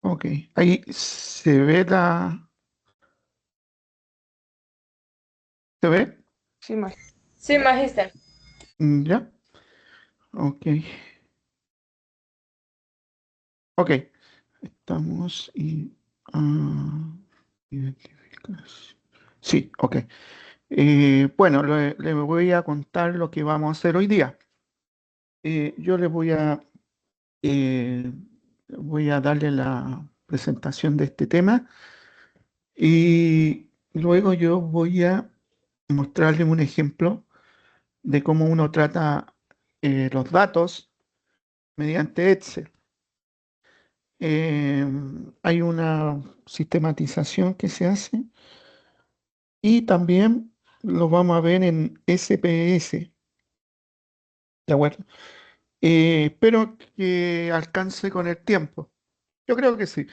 Ok, ahí se ve la... ¿Se ve? Sí, sí, Magister. ¿Ya? Ok, ok. Estamos y... identificación. Sí, ok. Bueno, le voy a contar lo que vamos a hacer hoy día. Yo le eh, voy a darle la presentación de este tema y luego yo voy a mostrarle un ejemplo de cómo uno trata los datos mediante Excel. Eh, Hay una sistematización que se hace y también lo vamos a ver en SPS, ¿de acuerdo? Espero que alcance con el tiempo. Yo creo que sí.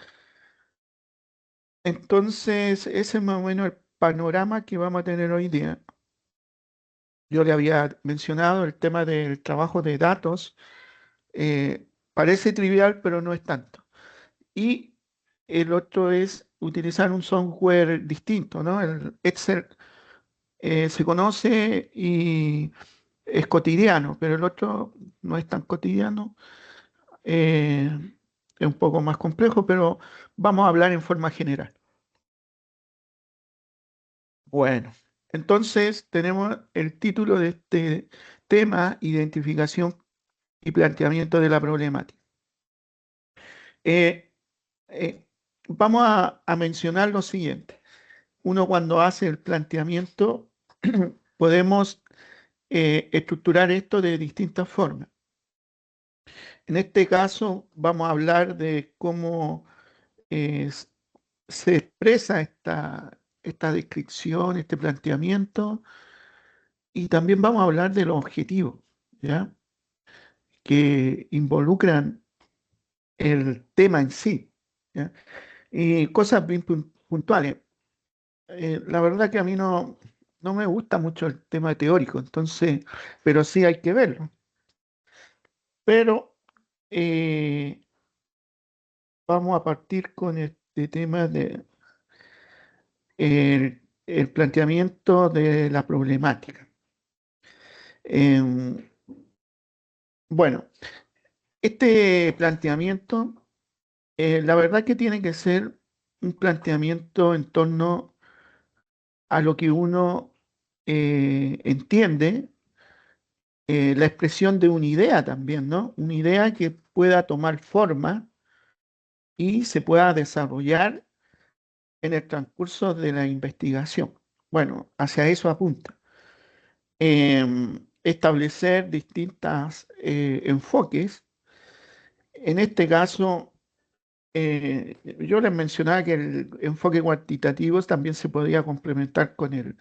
Entonces, ese es más o menos el panorama que vamos a tener hoy día. Yo le había mencionado el tema del trabajo de datos. Parece trivial, pero no es tanto. Y el otro es utilizar un software distinto, ¿no? El Excel se conoce y es cotidiano, pero el otro no es tan cotidiano. eh, es un poco más complejo, pero vamos a hablar en forma general. Bueno, entonces tenemos el título de este tema, identificación y planteamiento de la problemática. Eh, eh, Vamos a mencionar lo siguiente. Uno cuando hace el planteamiento, podemos estructurar esto de distintas formas. En este caso, vamos a hablar de cómo se expresa esta descripción, este planteamiento, y también vamos a hablar de los objetivos, ¿ya? Que involucran el tema en sí, ¿ya? Y cosas bien puntuales. La verdad que a mí no me gusta mucho el tema teórico, entonces, pero sí hay que verlo. Pero eh, vamos a partir con este tema de el planteamiento de la problemática. Em, bueno, este planteamiento, la verdad que tiene que ser un planteamiento en torno a lo que uno entiende, la expresión de una idea también, ¿no? Una idea que pueda tomar forma y se pueda desarrollar en el transcurso de la investigación. Bueno, hacia eso apunta. Establecer distintos enfoques. En este caso, yo les mencionaba que el enfoque cuantitativo también se podría complementar con el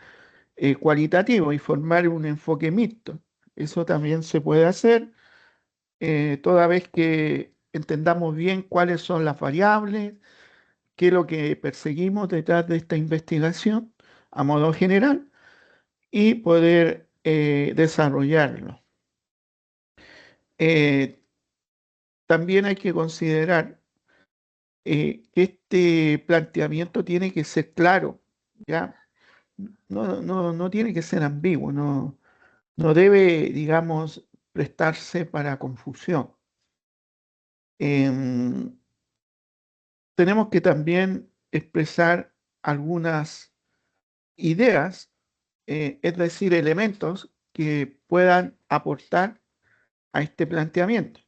cualitativo y formar un enfoque mixto. Eso también se puede hacer toda vez que entendamos bien cuáles son las variables, qué es lo que perseguimos detrás de esta investigación a modo general y poder desarrollarlo. Eh, También hay que considerar que este planteamiento tiene que ser claro, ¿ya? No tiene que ser ambiguo, no debe, digamos, prestarse para confusión. Em, Tenemos que también expresar algunas ideas, es decir, elementos que puedan aportar a este planteamiento.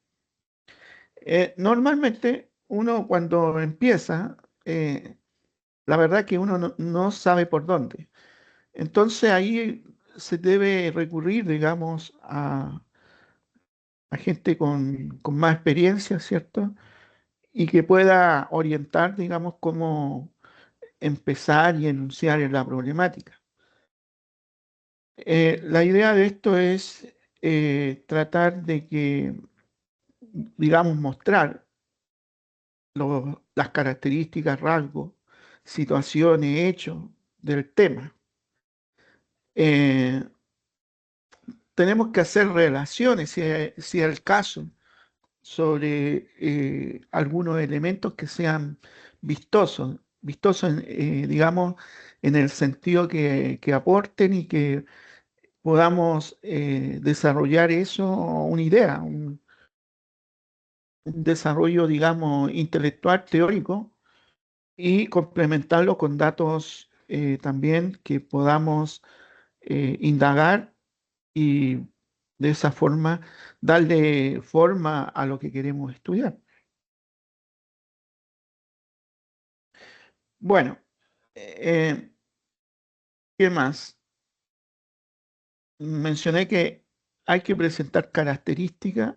Normalmente uno cuando empieza, la verdad que uno no sabe por dónde. Entonces ahí se debe recurrir, digamos, a gente con más experiencia, ¿cierto? Y que pueda orientar, digamos, cómo empezar y enunciar la problemática. La idea de esto es tratar de que, digamos, mostrar las características, rasgos, situaciones, hechos del tema. Eh, Tenemos que hacer relaciones, si es el caso, sobre algunos elementos que sean vistosos digamos, en el sentido que aporten y que podamos desarrollar eso, una idea, un desarrollo, digamos, intelectual, teórico, y complementarlo con datos también que podamos indagar y de esa forma darle forma a lo que queremos estudiar. Bueno, eh, ¿qué más? Mencioné que hay que presentar características,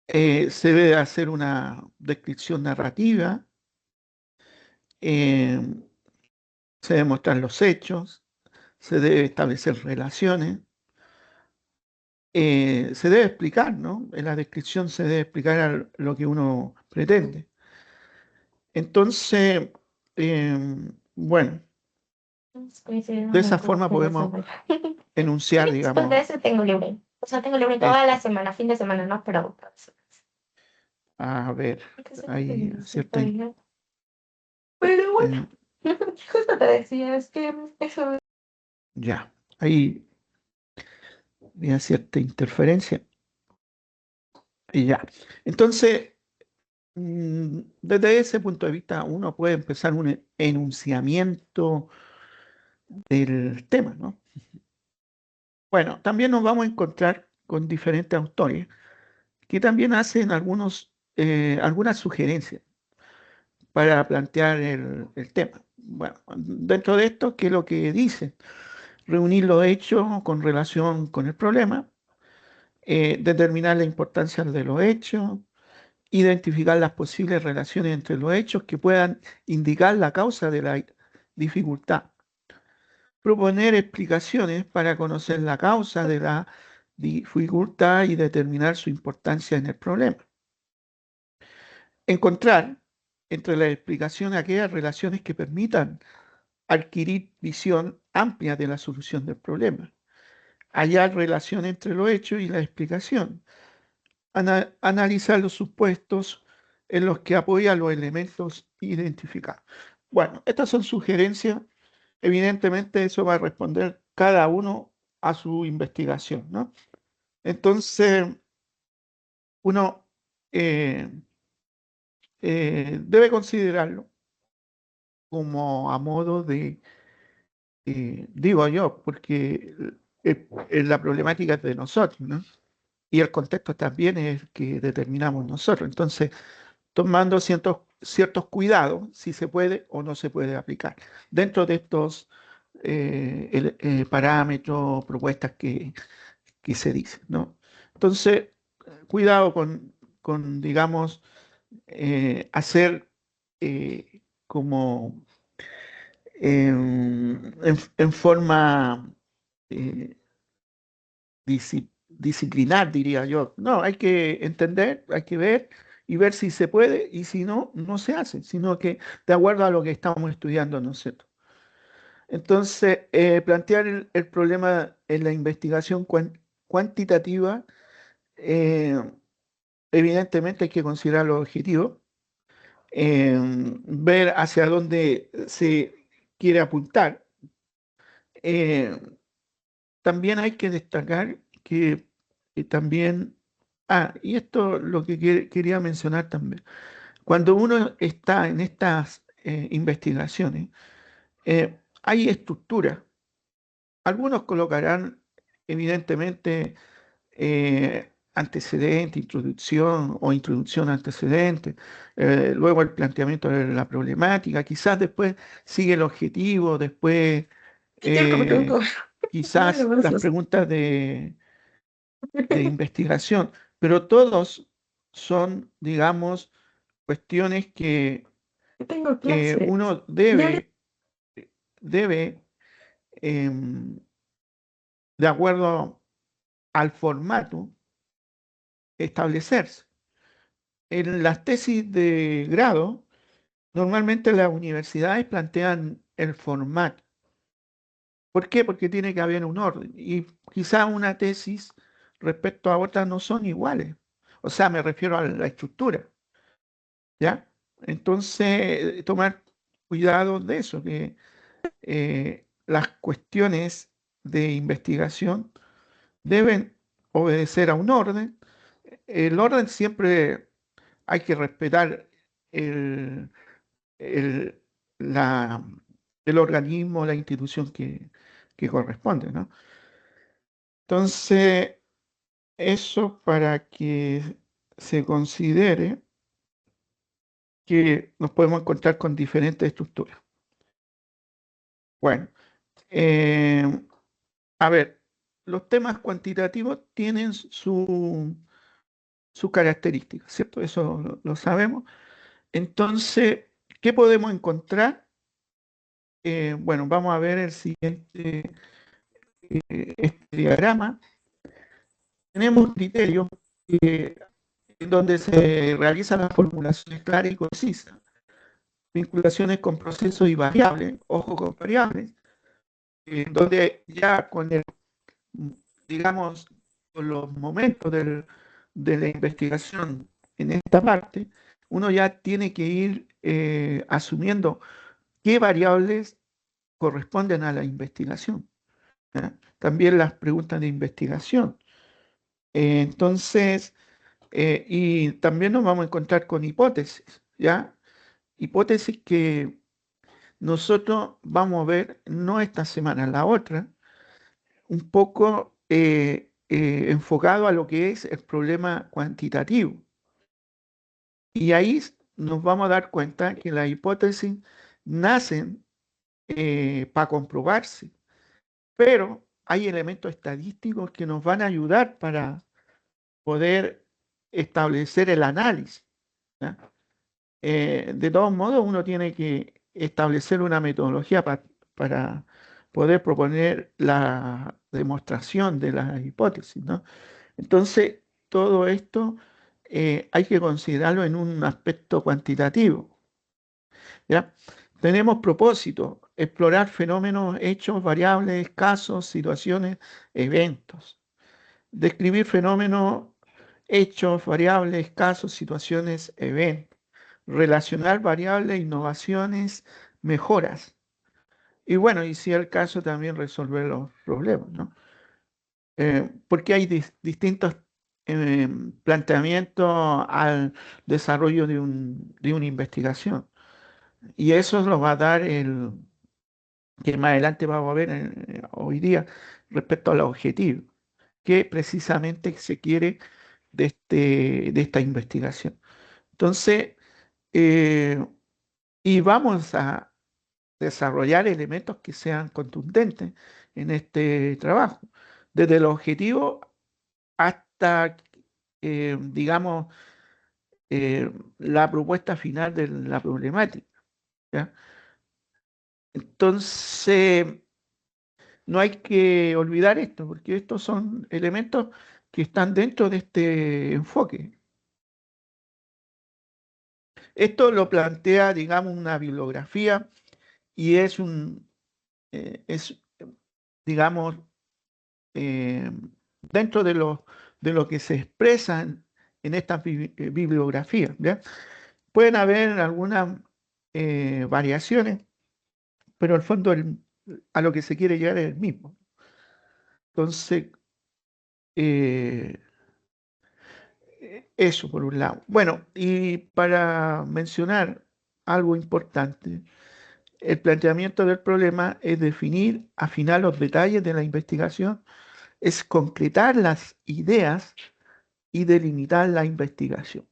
se debe hacer una descripción narrativa, eh, se deben mostrar los hechos, se debe establecer relaciones, se debe explicar, ¿no? En la descripción se debe explicar lo que uno pretende. Entonces, bueno, de esa forma podemos enunciar, Después de digamos, eso tengo libre. O sea, tengo libre toda la esto. semana, fin de semana, no, pero... A ver, ¿Qué se te hay dice, cierta... oiga? Pero bueno, eh, justo te decía, es que eso... ya, ahí había cierta interferencia. Y ya. Entonces, desde ese punto de vista, uno puede empezar un enunciamiento del tema, ¿no? Bueno, también nos vamos a encontrar con diferentes autores que también hacen algunas sugerencias para plantear el tema. Bueno, dentro de esto, ¿qué es lo que dicen? Reunir los hechos con relación con el problema, determinar la importancia de los hechos, identificar las posibles relaciones entre los hechos que puedan indicar la causa de la dificultad, proponer explicaciones para conocer la causa de la dificultad y determinar su importancia en el problema. Encontrar entre las explicaciones aquellas relaciones que permitan adquirir visión amplia de la solución del problema. Hallar relación entre los hechos y la explicación. Analizar los supuestos en los que apoya los elementos identificados. Bueno, estas son sugerencias. Evidentemente eso va a responder cada uno a su investigación, ¿no? Entonces, uno eh, debe considerarlo como a modo de, digo yo, porque la problemática es de nosotros, ¿no? Y el contexto también es el que determinamos nosotros. Entonces, tomando ciertos cuidados, si se puede o no se puede aplicar, dentro de estos parámetros, propuestas que se dicen, ¿no? Entonces, cuidado digamos, hacer como en forma eh, disciplinar, diría yo. No, hay que entender, hay que ver y ver si se puede y si no, no se hace, sino que de acuerdo a lo que estamos estudiando nosotros. Entonces, plantear el problema en la investigación cuantitativa, eh, evidentemente hay que considerar los objetivos, ver hacia dónde se quiere apuntar. Eh, También hay que destacar que también, y esto lo que quería mencionar también, cuando uno está en estas investigaciones, hay estructuras. Algunos colocarán evidentemente antecedente, introducción o introducción antecedente, luego el planteamiento de la problemática, quizás después sigue el objetivo, después Ya como eh, tonto. quizás las preguntas de investigación, pero todos son, digamos, cuestiones Tengo que clase. uno Ya le... debe, em, de acuerdo al formato, establecerse. En las tesis de grado, normalmente las universidades plantean el formato. ¿Por qué? Porque tiene que haber un orden. Y quizás una tesis respecto a otras no son iguales. O sea, me refiero a la estructura, ¿ya? Entonces, tomar cuidado de eso, que las cuestiones de investigación deben obedecer a un orden. El orden siempre hay que respetar el, el, la- el organismo, la institución que corresponde, ¿no? Entonces, eso para que se considere que nos podemos encontrar con diferentes estructuras. Bueno, eh, a ver, los temas cuantitativos tienen sus características, ¿cierto? Eso lo sabemos. Entonces, ¿qué podemos encontrar? Bueno, vamos a ver el siguiente este diagrama. Tenemos criterios eh, en donde se realizan las formulaciones claras y concisas, vinculaciones con procesos y variables, ojo con variables, donde ya con el, digamos, con los momentos de la investigación en esta parte, uno ya tiene que ir asumiendo qué variables corresponden a la investigación, ¿ya? También las preguntas de investigación. Entonces, y también nos vamos a encontrar con hipótesis, ¿ya? Hipótesis que nosotros vamos a ver, no esta semana, la otra, un poco enfocado a lo que es el problema cuantitativo. Y ahí nos vamos a dar cuenta que las hipótesis nacen para comprobarse, pero hay elementos estadísticos que nos van a ayudar para poder establecer el análisis, ¿ya? De todos modos, uno tiene que establecer una metodología para poder proponer la demostración de la hipótesis, ¿no? Entonces, todo esto hay que considerarlo en un aspecto cuantitativo, ¿ya? Tenemos propósito, explorar fenómenos, hechos, variables, casos, situaciones, eventos. Describir fenómenos, hechos, variables, casos, situaciones, eventos. Relacionar variables, innovaciones, mejoras. Y bueno, y si es el caso, también resolver los problemas, ¿no? Porque hay distintos planteamientos al desarrollo de una investigación. Y eso nos va a dar que más adelante vamos a ver hoy día respecto a los objetivos, que precisamente se quiere de esta investigación. Entonces, eh, y vamos a desarrollar elementos que sean contundentes en este trabajo, desde el objetivo hasta, digamos, la propuesta final de la problemática, ¿ya? Entonces, no hay que olvidar esto, porque estos son elementos que están dentro de este enfoque. Esto lo plantea, digamos, una bibliografía y es, digamos, eh, dentro de lo que se expresa en estas bibliografías, ¿ya? Pueden haber algunas variaciones, pero al fondo a lo que se quiere llegar es el mismo. Entonces, eh, eso por un lado. Bueno, y para mencionar algo importante, el planteamiento del problema es definir, afinar los detalles de la investigación, es concretar las ideas y delimitar la investigación.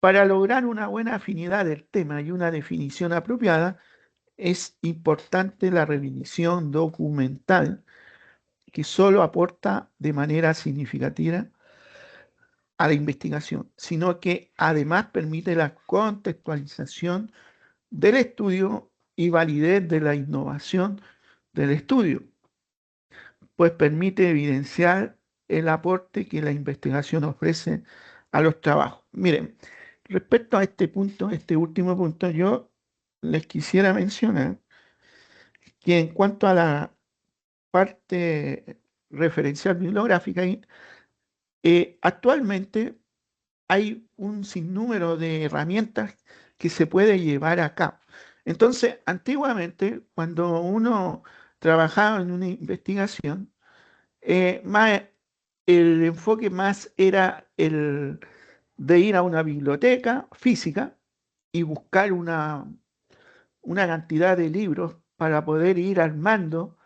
Para lograr una buena afinidad del tema y una definición apropiada, es importante la revisión documental que solo aporta de manera significativa a la investigación, sino que además permite la contextualización del estudio y validez de la innovación del estudio, pues permite evidenciar el aporte que la investigación ofrece a los trabajos. Miren, respecto a este punto, este último punto, yo les quisiera mencionar que en cuanto a la parte referencial bibliográfica, actualmente hay un sinnúmero de herramientas que se puede llevar a cabo. Entonces, antiguamente, cuando uno trabajaba en una investigación, más, el enfoque más era el de ir a una biblioteca física y buscar una cantidad de libros para poder ir armando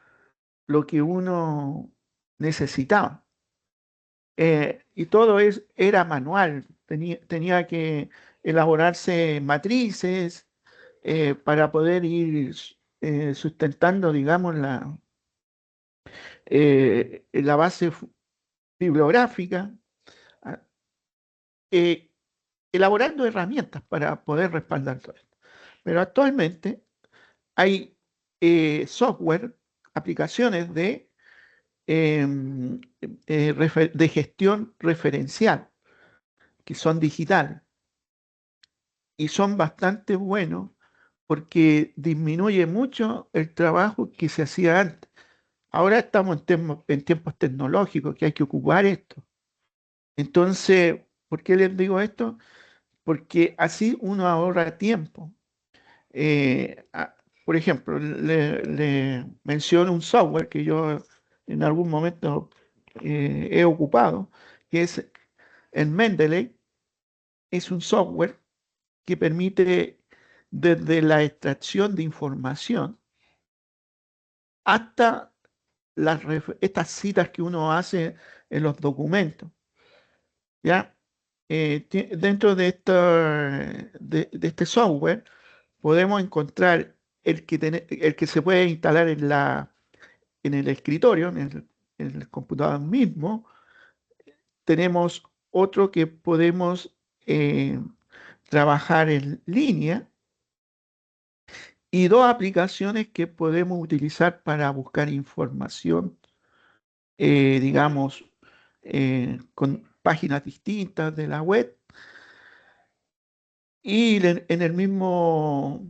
lo que uno necesitaba. Y todo era manual, tenía que elaborarse matrices para poder ir sustentando, digamos, la base bibliográfica, ah, eh, elaborando herramientas para poder respaldar todo esto. Pero actualmente hay software, aplicaciones em, de gestión referencial, que son digitales y son bastante buenos porque disminuye mucho el trabajo que se hacía antes. Ahora estamos en tiempos tecnológicos que hay que ocupar esto. Entonces, ¿por qué les digo esto? Porque así uno ahorra tiempo. Eh, a- por ejemplo, le menciono un software que yo en algún momento he ocupado, que es el Mendeley. Es un software que permite desde la extracción de información hasta estas citas que uno hace en los documentos, ¿ya? Dentro de este software podemos encontrar el que se puede instalar en el escritorio, en el computador mismo. Tenemos otro que podemos trabajar en línea y dos aplicaciones que podemos utilizar para buscar información, digamos, con páginas distintas de la web y en el mismo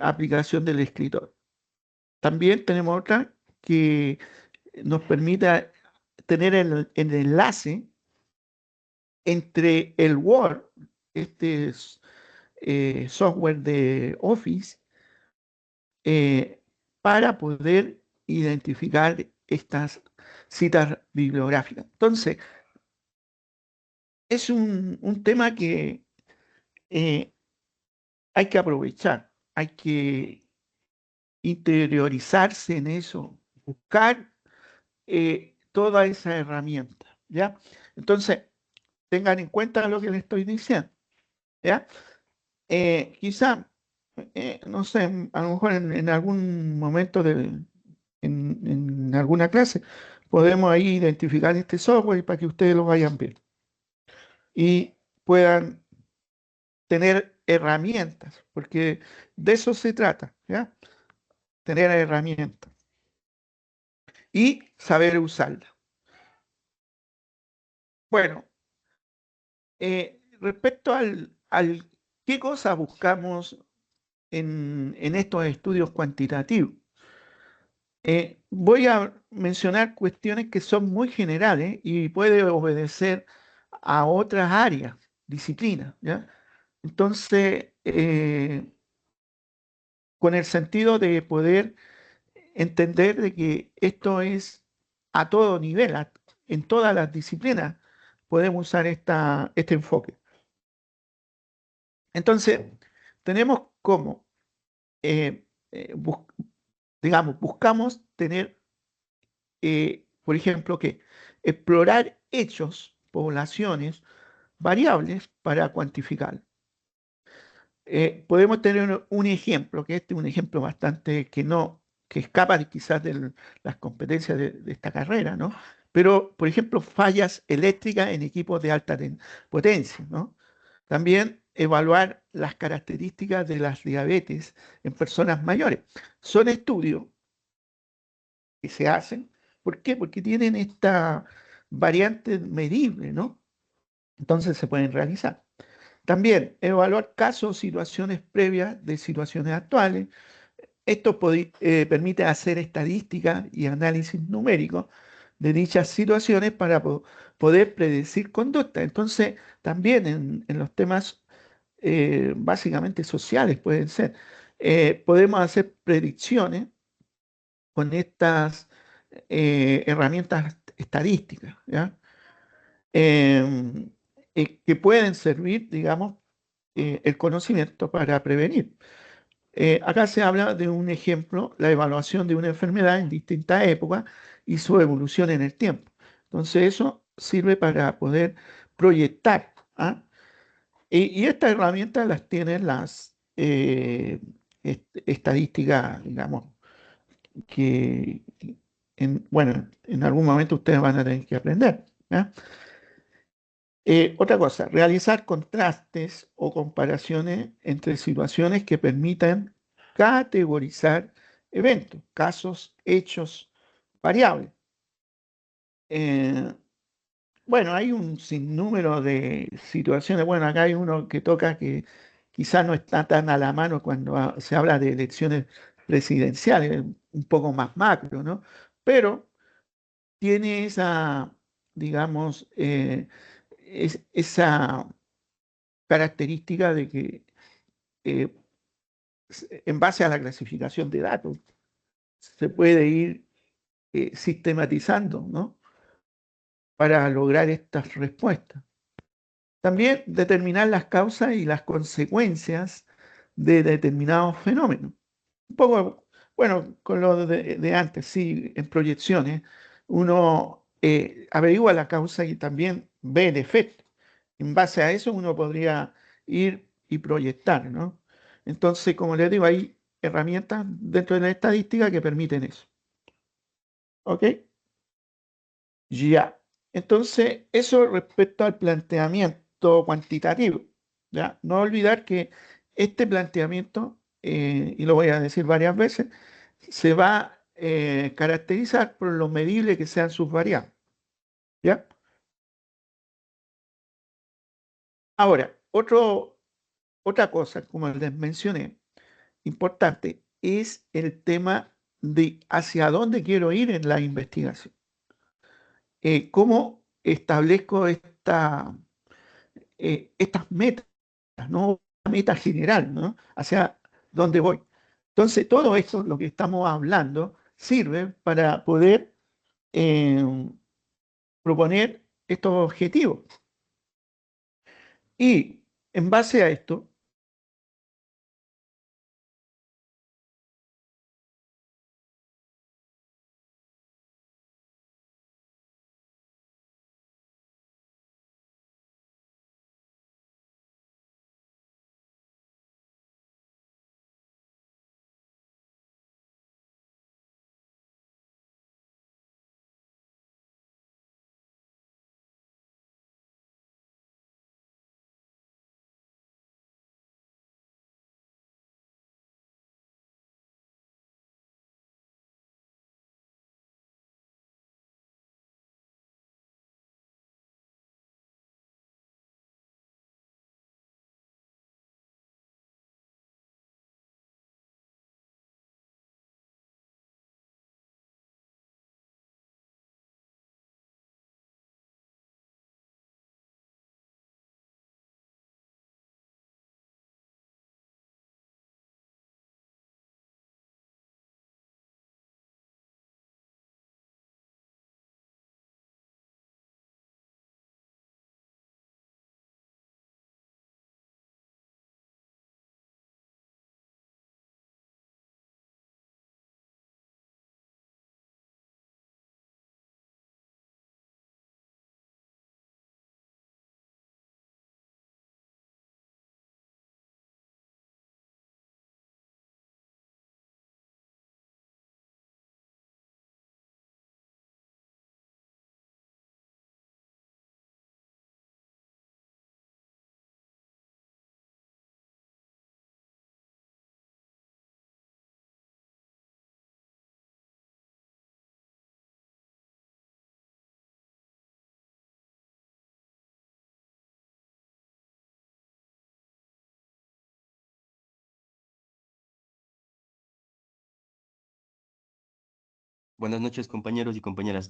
aplicación del escritor. También tenemos otra que nos permite tener el enlace entre el Word, software de Office, para poder identificar estas citas bibliográficas. Entonces, es un tema que eh, hay que aprovechar, hay que interiorizarse en eso, buscar toda esa herramienta, ¿ya? Entonces, tengan en cuenta lo que les estoy diciendo, ¿ya? Quizá, no sé, a lo mejor en algún momento en alguna clase, podemos ahí identificar este software para que ustedes lo vayan viendo y puedan tener herramientas, porque de eso se trata, ¿ya? Tener herramientas y saber usarlas. Bueno, respecto al qué cosa buscamos en estos estudios cuantitativos, voy a mencionar cuestiones que son muy generales y puede obedecer a otras áreas, disciplinas, ¿ya? Entonces, con el sentido de poder entender de que esto es a todo nivel, en todas las disciplinas podemos usar este enfoque. Entonces, tenemos como, eh, eh, bus- digamos, buscamos tener, por ejemplo, que explorar hechos, poblaciones, variables para cuantificar. Podemos tener un ejemplo, que este es un ejemplo bastante que no, que escapa quizás de las competencias de esta carrera, ¿no? Pero, por ejemplo, fallas eléctricas en equipos de alta potencia, ¿no? También evaluar las características de las diabetes en personas mayores. Son estudios que se hacen. ¿Por qué? Porque tienen esta variante medible, ¿no? Entonces se pueden realizar. También evaluar casos, situaciones previas de situaciones actuales. Esto permite hacer estadísticas y análisis numérico de dichas situaciones para poder predecir conducta. Entonces, también en los temas básicamente sociales pueden ser, podemos hacer predicciones con estas herramientas estadísticas, ¿ya? Em, que pueden servir, digamos, el conocimiento para prevenir. Acá se habla de un ejemplo, la evaluación de una enfermedad en distintas épocas y su evolución en el tiempo. Entonces eso sirve para poder proyectar, ¿ah? Y estas herramientas las tienen las estadísticas, digamos, que bueno, en algún momento ustedes van a tener que aprender, ¿ya? Otra cosa, realizar contrastes o comparaciones entre situaciones que permitan categorizar eventos, casos, hechos, variables. Eh, bueno, hay un sinnúmero de situaciones. Bueno, acá hay uno que toca que quizás no está tan a la mano cuando se habla de elecciones presidenciales, un poco más macro, ¿no? Pero tiene esa, digamos, esa característica de que eh, en base a la clasificación de datos se puede ir sistematizando, ¿no? Para lograr estas respuestas. También determinar las causas y las consecuencias de determinados fenómenos. Un poco, bueno, con lo de antes, sí, en proyecciones, uno averigua la causa y también ve el efecto. En base a eso uno podría ir y proyectar, ¿no? Entonces, como les digo, hay herramientas dentro de la estadística que permiten eso. ¿Ok? Ya. Entonces, eso respecto al planteamiento cuantitativo. ¿Ya? No olvidar que este planteamiento, y lo voy a decir varias veces, se va a caracterizar por lo medible que sean sus variables. ¿Ya? Ahora, otra cosa, como les mencioné, importante, es el tema de hacia dónde quiero ir en la investigación. ¿Cómo establezco estas metas, ¿no? Una meta general, ¿no? Hacia dónde voy. Entonces, todo eso, lo que estamos hablando, sirve para poder eh, proponer estos objetivos. Y en base a esto, Buenas noches, compañeros y compañeras.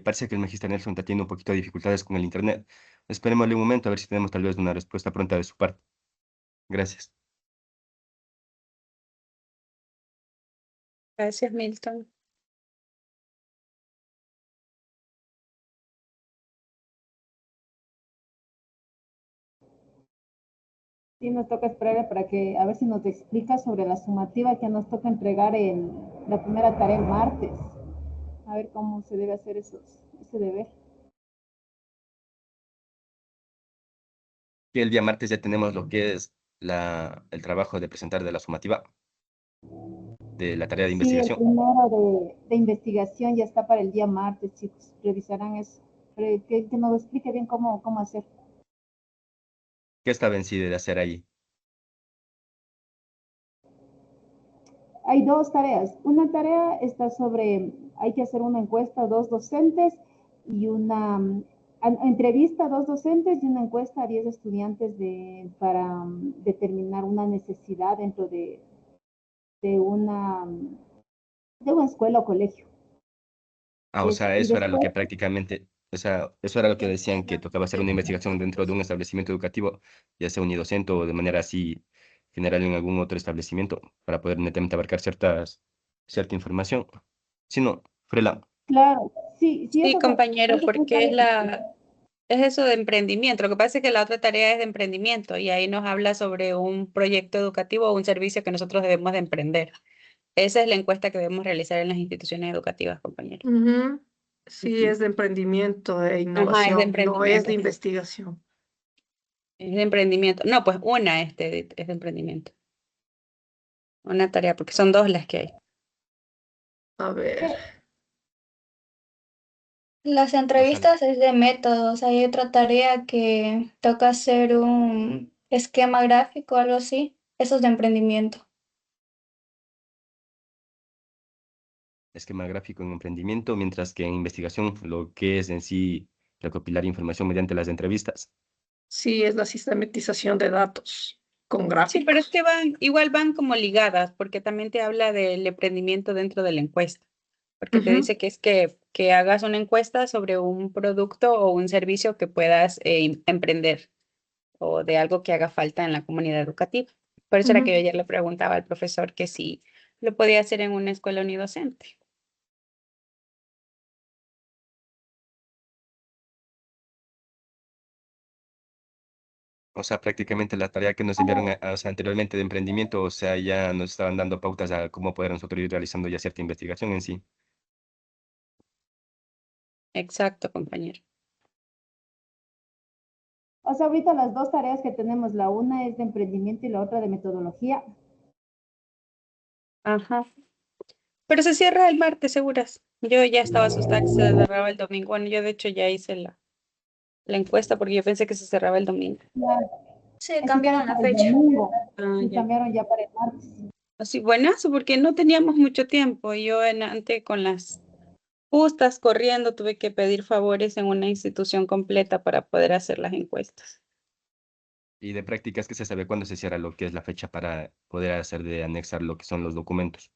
Parece que el magister Nelson está teniendo un poquito de dificultades con el internet. Esperémosle un momento a ver si tenemos tal vez una respuesta pronta de su parte. Gracias. Gracias, Milton. Sí, nos toca esperar para que, a ver si nos explica sobre la sumativa que nos toca entregar en la primera tarea el martes. A ver cómo se debe hacer ese deber. Y el día martes ya tenemos lo que es el trabajo de presentar de la sumativa de la tarea de Sí, el investigación. primero de investigación ya está para el día martes, chicos. Revisarán eso. Que nos explique bien cómo hacer. ¿Qué está vencido de hacer ahí? Hay dos tareas. Una tarea está sobre, hay que hacer una encuesta a dos docentes y una entrevista a dos docentes y una encuesta a 10 estudiantes para determinar una necesidad dentro de una, de una escuela o colegio. Ah, o Eso. sea, Y eso era lo después, que prácticamente, o sea, eso era lo que decían que tocaba hacer una investigación dentro de un establecimiento educativo, ya sea unidocente o de manera así general en algún otro establecimiento, para poder netamente abarcar cierta información. Si no, Frela. claro, sí, sí, Sí, compañero, eso fue porque es eso de emprendimiento. Lo que pasa es que la otra tarea es de emprendimiento y ahí nos habla sobre un proyecto educativo o un servicio que nosotros debemos de emprender. Esa es la encuesta que debemos realizar en las instituciones educativas, compañero. Ujú. Sí, Ujú. es de emprendimiento e Ajá, es de innovación, no es de emprendimiento. investigación. Es de emprendimiento. No, pues una es de emprendimiento. Una tarea, porque son dos las que hay. A ver. Las O sea, entrevistas es de métodos. Hay otra tarea que toca hacer un esquema gráfico, algo así. Eso es de emprendimiento. esquema gráfico en emprendimiento, mientras que en investigación lo que es en sí recopilar información mediante las entrevistas. Sí, es la sistematización de datos con Sí, pero es gráficos. que igual van como ligadas, porque también te habla del emprendimiento dentro de la encuesta, porque te Ujú. dice que es que hagas una encuesta sobre un producto o un servicio que puedas emprender o de algo que haga falta en la comunidad educativa. Por eso era que yo Ujú. ayer le preguntaba al profesor que si lo podía hacer en una escuela unidocente. O sea, prácticamente la tarea que nos enviaron o sea, anteriormente de emprendimiento, o sea, ya nos estaban dando pautas a cómo poder nosotros ir realizando ya cierta investigación en sí. Exacto, compañero. o sea, ahorita las dos tareas que tenemos, la una es de emprendimiento y la otra de metodología. Ajá. Pero se cierra el martes, seguras. Yo ya estaba asustada que se cerraba el domingo. Bueno, yo de hecho ya hice la encuesta porque yo pensé que se cerraba el domingo. Claro, Sí, eso estaba cambiaron la para el fecha. domingo Ah, y ya. cambiaron ya para el martes. Así, buenazo, porque no teníamos mucho tiempo. Yo antes con las justas corriendo tuve que pedir favores en una institución completa para poder hacer las encuestas. Y de prácticas que se sabe cuándo se cierra lo que es la fecha para poder hacer de anexar lo que son los documentos.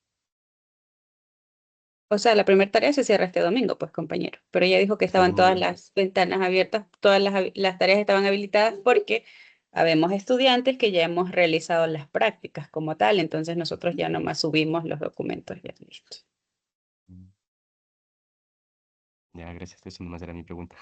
O sea, la primera tarea se cierra este domingo, pues, compañero. Pero ella dijo que Este estaban todas domingo. las ventanas abiertas, todas las tareas estaban habilitadas porque habemos estudiantes que ya hemos realizado las prácticas como tal, entonces nosotros ya nomás subimos los documentos ya listo. Ya, gracias. Eso nomás era mi pregunta.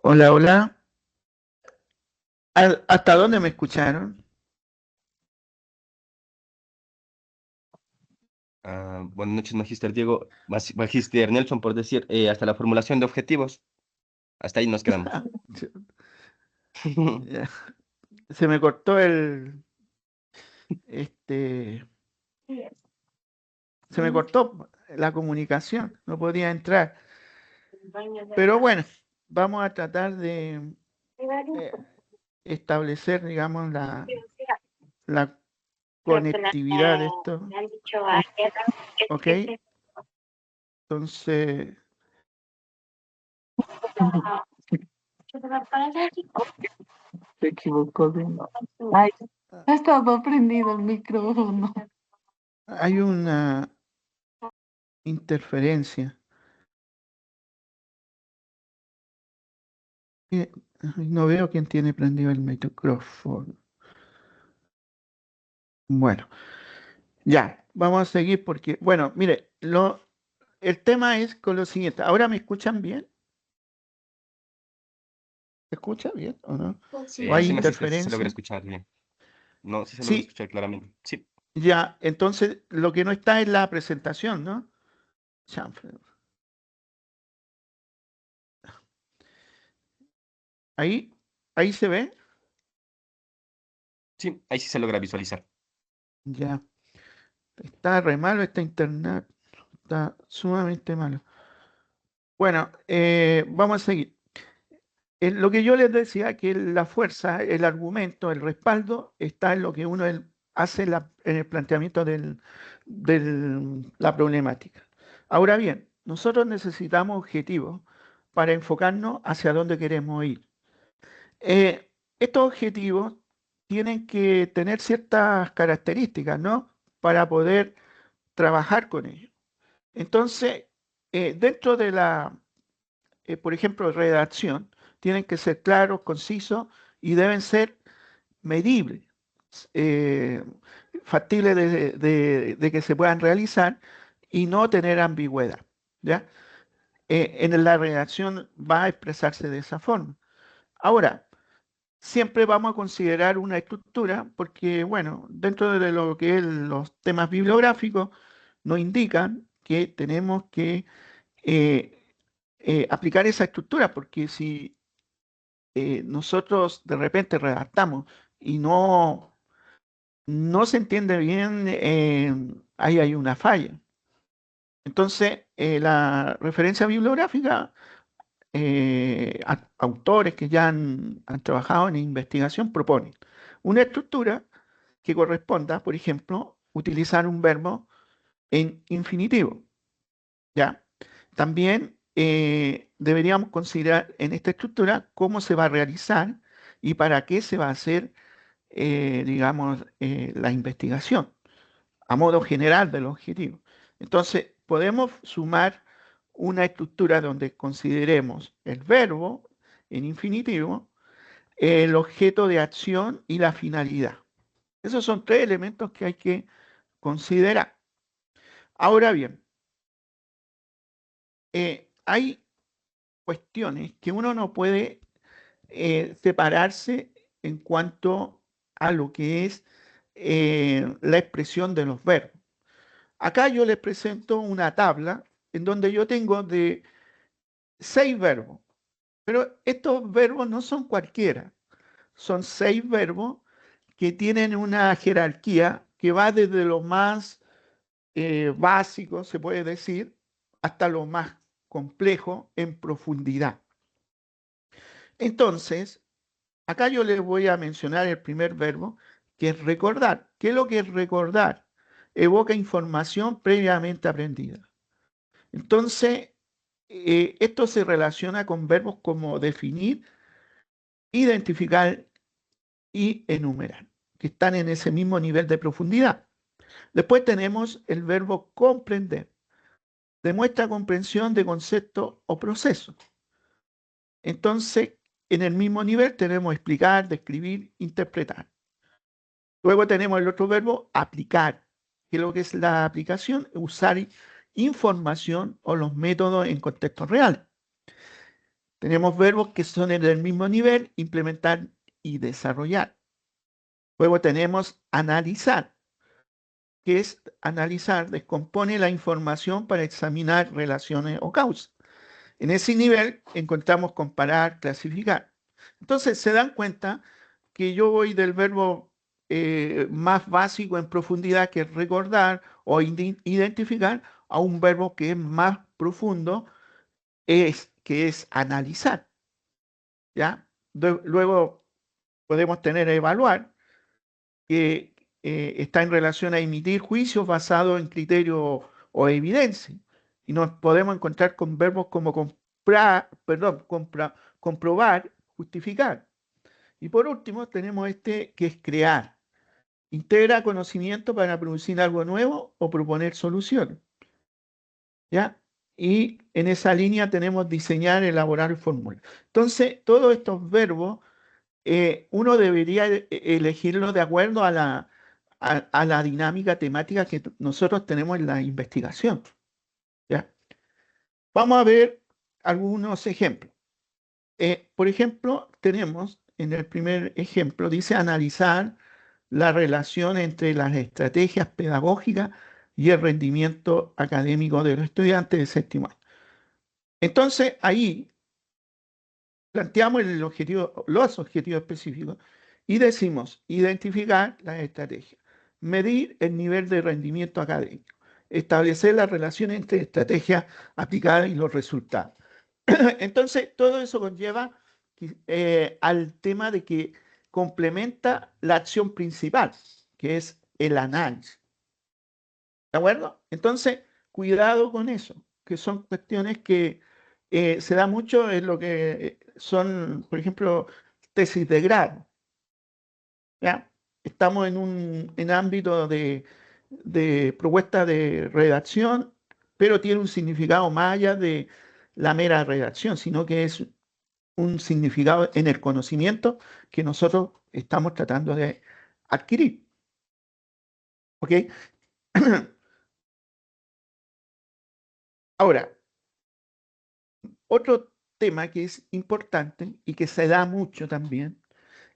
Hola, hola. ¿Hasta dónde me escucharon? Buenas noches, Magister Diego. Magister Nelson, por decir, hasta la formulación de objetivos. Hasta ahí nos quedamos. Ya. Se me cortó este, se me cortó la comunicación, no podía entrar. Pero bueno, vamos a tratar de establecer, digamos, la conectividad de esto. ¿Ok? Entonces, Se equivocó de... Ay, no estaba prendido el micrófono. hay una interferencia. No veo quién tiene prendido el micrófono. Bueno, ya, vamos a seguir porque, bueno, mire, el tema es con lo siguiente. ¿Ahora me escuchan bien? ¿Se escucha bien o no? Sí, ¿O hay sí, Magister, sí se logra interferencia? escuchar bien. No, sí se logra Sí, escuchar claramente. Sí, ya, entonces lo que no está es la presentación, ¿no? Chanfle. Ahí se ve, sí, ahí sí se logra visualizar. ya. Está re malo este internet, está sumamente malo. Bueno, vamos a seguir. Lo que yo les decía, que la fuerza, el argumento, el respaldo, está en lo que uno hace en el planteamiento de la problemática. Ahora bien, nosotros necesitamos objetivos para enfocarnos hacia dónde queremos ir. Estos objetivos tienen que tener ciertas características, ¿no? Para poder trabajar con ellos. Entonces, dentro de por ejemplo, redacción, tienen que ser claros, concisos y deben ser medibles, eh, factibles de que se puedan realizar y no tener ambigüedad, ¿ya? En la redacción va a expresarse de esa forma. Ahora, siempre vamos a considerar una estructura porque, bueno, dentro de lo que es los temas bibliográficos, nos indican que tenemos que aplicar esa estructura, porque si nosotros de repente redactamos y no se entiende bien, ahí hay una falla. Entonces, la referencia bibliográfica, autores que ya han trabajado en investigación proponen una estructura que corresponda, por ejemplo, utilizar un verbo en infinitivo, ¿ya? También deberíamos considerar en esta estructura cómo se va a realizar y para qué se va a hacer, digamos, la investigación, a modo general del objetivo. Entonces, podemos sumar una estructura donde consideremos el verbo en infinitivo, el objeto de acción y la finalidad. Esos son tres elementos que hay que considerar. Ahora bien, hay cuestiones que uno no puede separarse en cuanto a lo que es la expresión de los verbos. Acá yo les presento una tabla en donde yo tengo de 6 verbos, pero estos verbos no son cualquiera, son 6 verbos que tienen una jerarquía que va desde lo más básico, se puede decir, hasta lo más complejo en profundidad. Entonces, acá yo les voy a mencionar el primer verbo, que es recordar. ¿Qué es lo que es recordar? Evoca información previamente aprendida. Entonces, esto se relaciona con verbos como definir, identificar y enumerar, que están en ese mismo nivel de profundidad. Después tenemos el verbo comprender. Demuestra comprensión de conceptos o procesos. Entonces, en el mismo nivel tenemos explicar, describir, interpretar. Luego tenemos el otro verbo, aplicar, que es lo que es la aplicación, usar información o los métodos en contexto real. Tenemos verbos que son del mismo nivel, implementar y desarrollar. Luego tenemos analizar, que es analizar, descompone la información para examinar relaciones o causas. En ese nivel encontramos comparar, clasificar. Entonces se dan cuenta que yo voy del verbo más básico en profundidad, que es recordar o identificar, a un verbo que es más profundo, que es analizar. ¿Ya? Luego podemos tener evaluar, que está en relación a emitir juicios basados en criterios o evidencia. Y nos podemos encontrar con verbos como comprobar, justificar. Y por último tenemos este, que es crear. Integra conocimiento para producir algo nuevo o proponer soluciones. ¿Ya? Y en esa línea tenemos diseñar, elaborar y formular. Entonces, todos estos verbos uno debería elegirlo de acuerdo a la dinámica temática que nosotros tenemos en la investigación. ¿Ya? Vamos a ver algunos ejemplos. Por ejemplo, tenemos en el primer ejemplo, dice analizar la relación entre las estrategias pedagógicas y el rendimiento académico de los estudiantes de séptimo año. Entonces, ahí planteamos los objetivos específicos y decimos identificar las estrategias, medir el nivel de rendimiento académico, establecer las relaciones entre estrategias aplicadas y los resultados. Entonces, todo eso conlleva al tema de que complementa la acción principal, que es el análisis. ¿De acuerdo? Entonces, cuidado con eso, que son cuestiones que se da mucho en lo que son, por ejemplo, tesis de grado. ¿Ya? Estamos en ámbito de propuesta de redacción, pero tiene un significado más allá de la mera redacción, sino que es un significado en el conocimiento que nosotros estamos tratando de adquirir. ¿Ok? Ahora, otro tema que es importante y que se da mucho también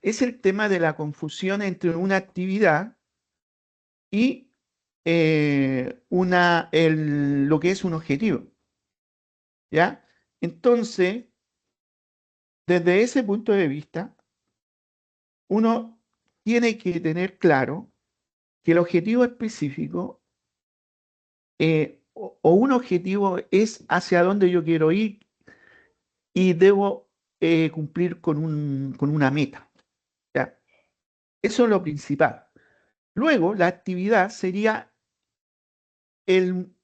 es el tema de la confusión entre una actividad y lo que es un objetivo. ¿Ya? Entonces, desde ese punto de vista, uno tiene que tener claro que el objetivo específico o un objetivo es hacia dónde yo quiero ir y debo cumplir con una meta. ¿Ya? Eso es lo principal. Luego, la actividad sería en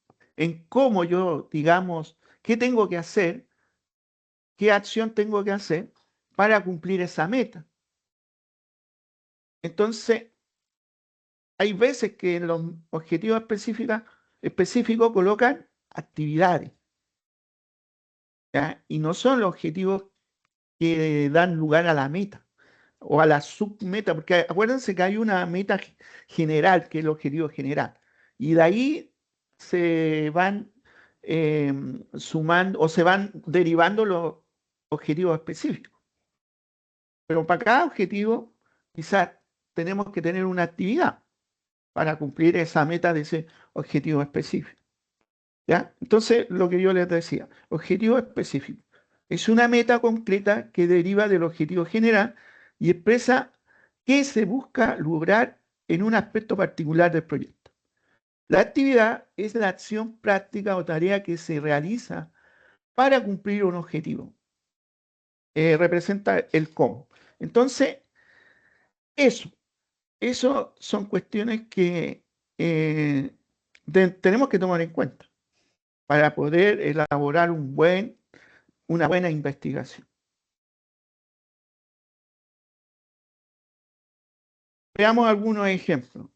cómo yo, digamos, qué tengo que hacer, qué acción tengo que hacer para cumplir esa meta. Entonces, hay veces que en los objetivos específicos colocan actividades, ¿ya? Y no son los objetivos que dan lugar a la meta o a la submeta, porque acuérdense que hay una meta general, que es el objetivo general, y de ahí se van sumando o se van derivando los objetivos específicos. Pero para cada objetivo, quizás tenemos que tener una actividad para cumplir esa meta de ese objetivo específico. ¿Ya? Entonces, lo que yo les decía, objetivo específico. Es una meta concreta que deriva del objetivo general y expresa qué se busca lograr en un aspecto particular del proyecto. La actividad es la acción práctica o tarea que se realiza para cumplir un objetivo. Representa el cómo. Entonces, eso son cuestiones que tenemos que tomar en cuenta para poder elaborar una buena investigación. Veamos algunos ejemplos.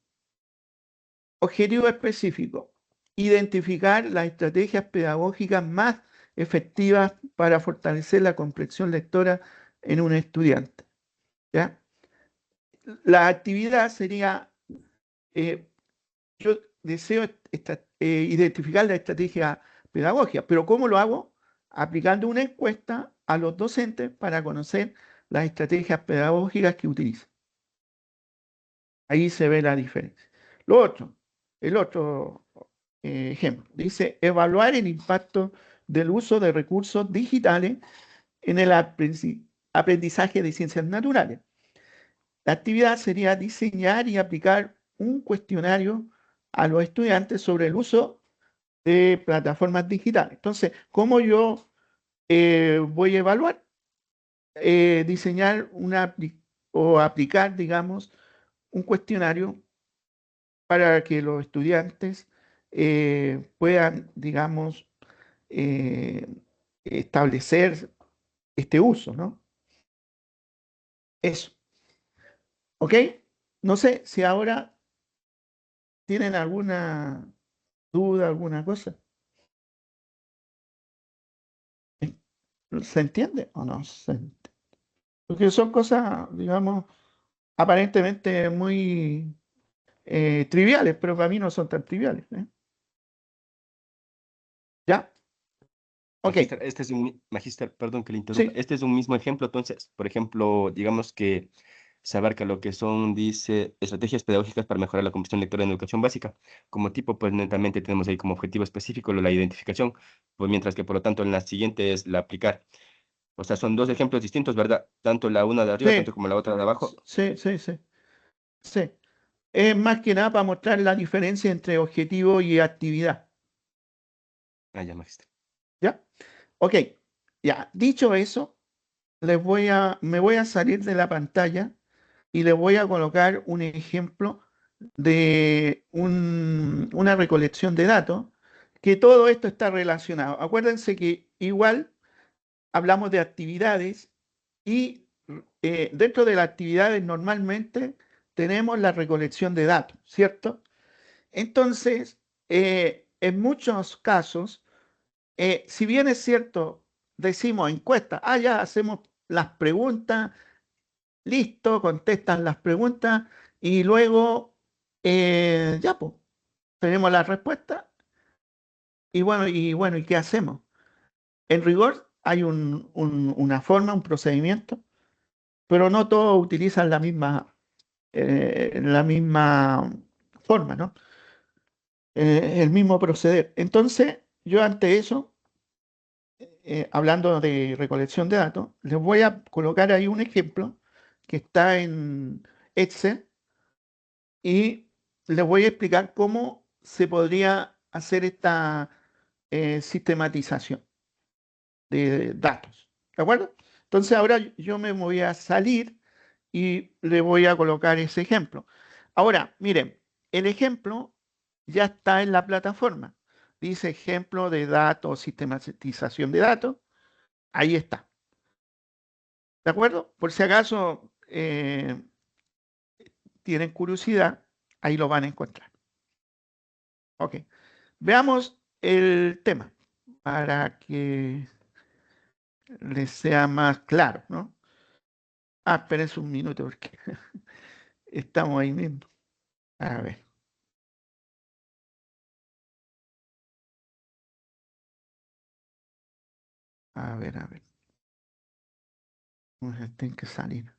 Objetivo específico. Identificar las estrategias pedagógicas más efectivas para fortalecer la comprensión lectora en un estudiante. ¿Ya? La actividad sería, yo deseo identificar la estrategia pedagógica, pero ¿cómo lo hago? Aplicando una encuesta a los docentes para conocer las estrategias pedagógicas que utilizan. Ahí se ve la diferencia. El otro ejemplo, dice evaluar el impacto del uso de recursos digitales en el aprendizaje de ciencias naturales. La actividad sería diseñar y aplicar un cuestionario a los estudiantes sobre el uso de plataformas digitales. Entonces, ¿cómo yo voy a evaluar? Diseñar o aplicar, digamos, un cuestionario para que los estudiantes puedan, digamos, establecer este uso, ¿no? Eso. ¿Ok? No sé si ahora tienen alguna duda, alguna cosa. ¿Se entiende o no se entiende? Porque son cosas, digamos, aparentemente muy triviales, pero para mí no son tan triviales. ¿Ya? Ok. Magíster, este es Magíster, perdón que le interrumpa. Sí. Este es un mismo ejemplo, entonces, por ejemplo, digamos que se abarca lo que son, dice, estrategias pedagógicas para mejorar la comprensión lectora en educación básica. Como tipo, pues netamente tenemos ahí como objetivo específico la identificación, pues mientras que por lo tanto en la siguiente es la aplicar. O sea, son dos ejemplos distintos, ¿verdad? Tanto la una de arriba, Sí. tanto como la otra de abajo. Sí. Sí. Es más que nada para mostrar la diferencia entre objetivo y actividad. Ah, ya, Magíster. ¿Ya? Ok. Ya. Dicho eso, me voy a salir de la pantalla y les voy a colocar un ejemplo de una recolección de datos, que todo esto está relacionado. Acuérdense que igual hablamos de actividades y dentro de las actividades normalmente tenemos la recolección de datos, ¿cierto? Entonces, en muchos casos, si bien es cierto, decimos encuesta, ya hacemos las preguntas, listo, contestan las preguntas y luego, ya, pues, tenemos la respuesta ¿y qué hacemos? En rigor hay una forma, un procedimiento, pero no todos utilizan la misma forma, ¿no? El mismo proceder. Entonces, yo ante eso, hablando de recolección de datos, les voy a colocar ahí un ejemplo que está en Excel y les voy a explicar cómo se podría hacer esta sistematización de datos. ¿De acuerdo? Entonces ahora yo me voy a salir y le voy a colocar ese ejemplo. Ahora, miren, el ejemplo ya está en la plataforma. Dice ejemplo de datos, sistematización de datos. Ahí está. ¿De acuerdo? Por si acaso tienen curiosidad, ahí lo van a encontrar. Ok. Veamos el tema para que les sea más claro, ¿no? Espérense un minuto porque estamos ahí mismo. A ver. A ver. Tengo que salir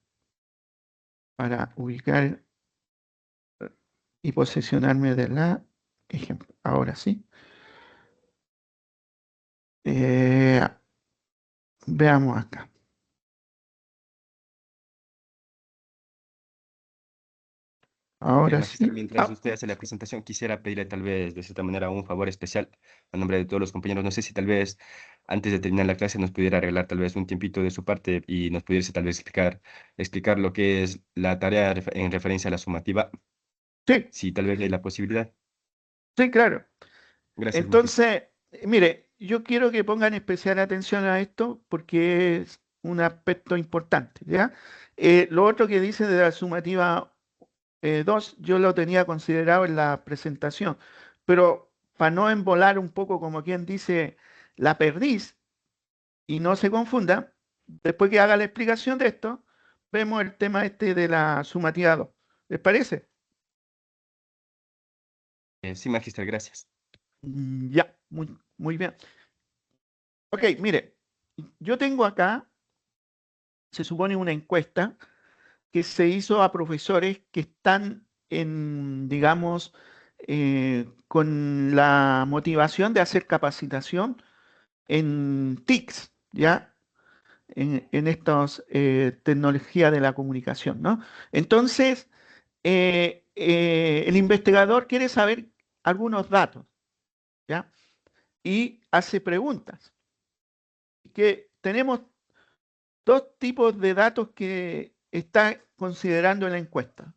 para ubicar y posicionarme de la ejemplo. Ahora sí. Veamos acá. Ahora Magíster, sí. mientras usted hace la presentación, quisiera pedirle tal vez de cierta manera un favor especial a nombre de todos los compañeros. No sé si tal vez antes de terminar la clase nos pudiera arreglar tal vez un tiempito de su parte y nos pudiese tal vez explicar lo que es la tarea en referencia a la sumativa, Sí, si tal vez hay la posibilidad. sí, claro. Gracias, Magíster. Entonces, mire, yo quiero que pongan especial atención a esto porque es un aspecto importante, ¿ya? Lo otro que dice de la sumativa 2, yo lo tenía considerado en la presentación, pero para no embolar un poco como quien dice la perdiz y no se confunda, después que haga la explicación de esto, vemos el tema este de la sumativa 2. ¿Les parece? Sí, Magíster, gracias. Ya, muy bien. Ok, mire, yo tengo acá, se supone una encuesta que se hizo a profesores que están en, digamos, con la motivación de hacer capacitación en TICs, ¿ya? En estas tecnologías de la comunicación, ¿no? Entonces, el investigador quiere saber algunos datos, ¿ya? Y hace preguntas. Que tenemos dos tipos de datos que está considerando en la encuesta.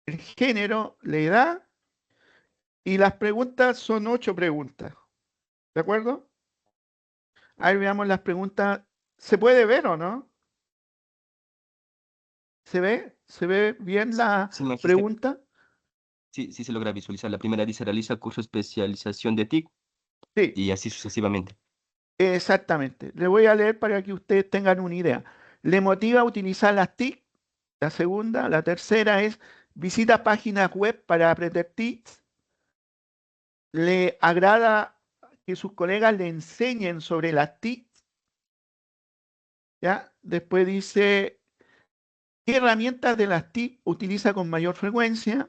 El género, la edad, y las preguntas son 8 preguntas. ¿De acuerdo? Ahí veamos las preguntas. ¿Se puede ver o no? ¿Se ve? ¿Se ve bien la Sí, magíster. pregunta? Sí, sí se logra visualizar. La primera dice realiza curso de especialización de TIC Sí, y así sucesivamente. exactamente. Le voy a leer para que ustedes tengan una idea. ¿Le motiva a utilizar las TIC? La segunda. La tercera es visita páginas web para aprender TICs. ¿Le agrada que sus colegas le enseñen sobre las TICs? ¿Ya? Después dice, ¿qué herramientas de las TIC utiliza con mayor frecuencia?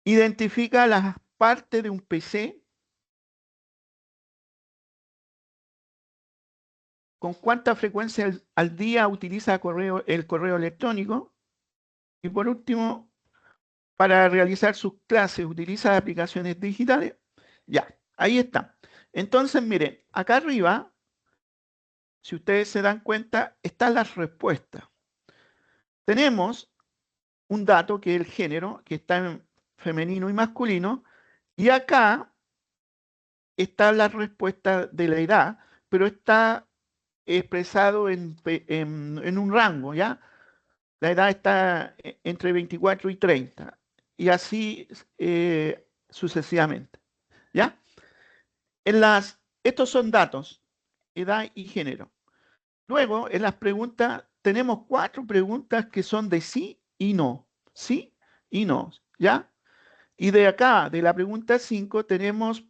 Identifica las partes de un PC. ¿Con cuánta frecuencia al día utiliza el correo electrónico? Y por último, para realizar sus clases, ¿utiliza aplicaciones digitales? Ya, ahí está. Entonces, miren, acá arriba, si ustedes se dan cuenta, están las respuestas. Tenemos un dato que es el género, que está en femenino y masculino, y acá está la respuesta de la edad, pero está expresado en un rango, ¿ya? La edad está entre 24 y 30, y así sucesivamente, ¿ya? Estos son datos, edad y género. Luego, en las preguntas, tenemos 4 preguntas que son de sí y no, sí y no, ¿ya? Y de acá, de la pregunta 5, tenemos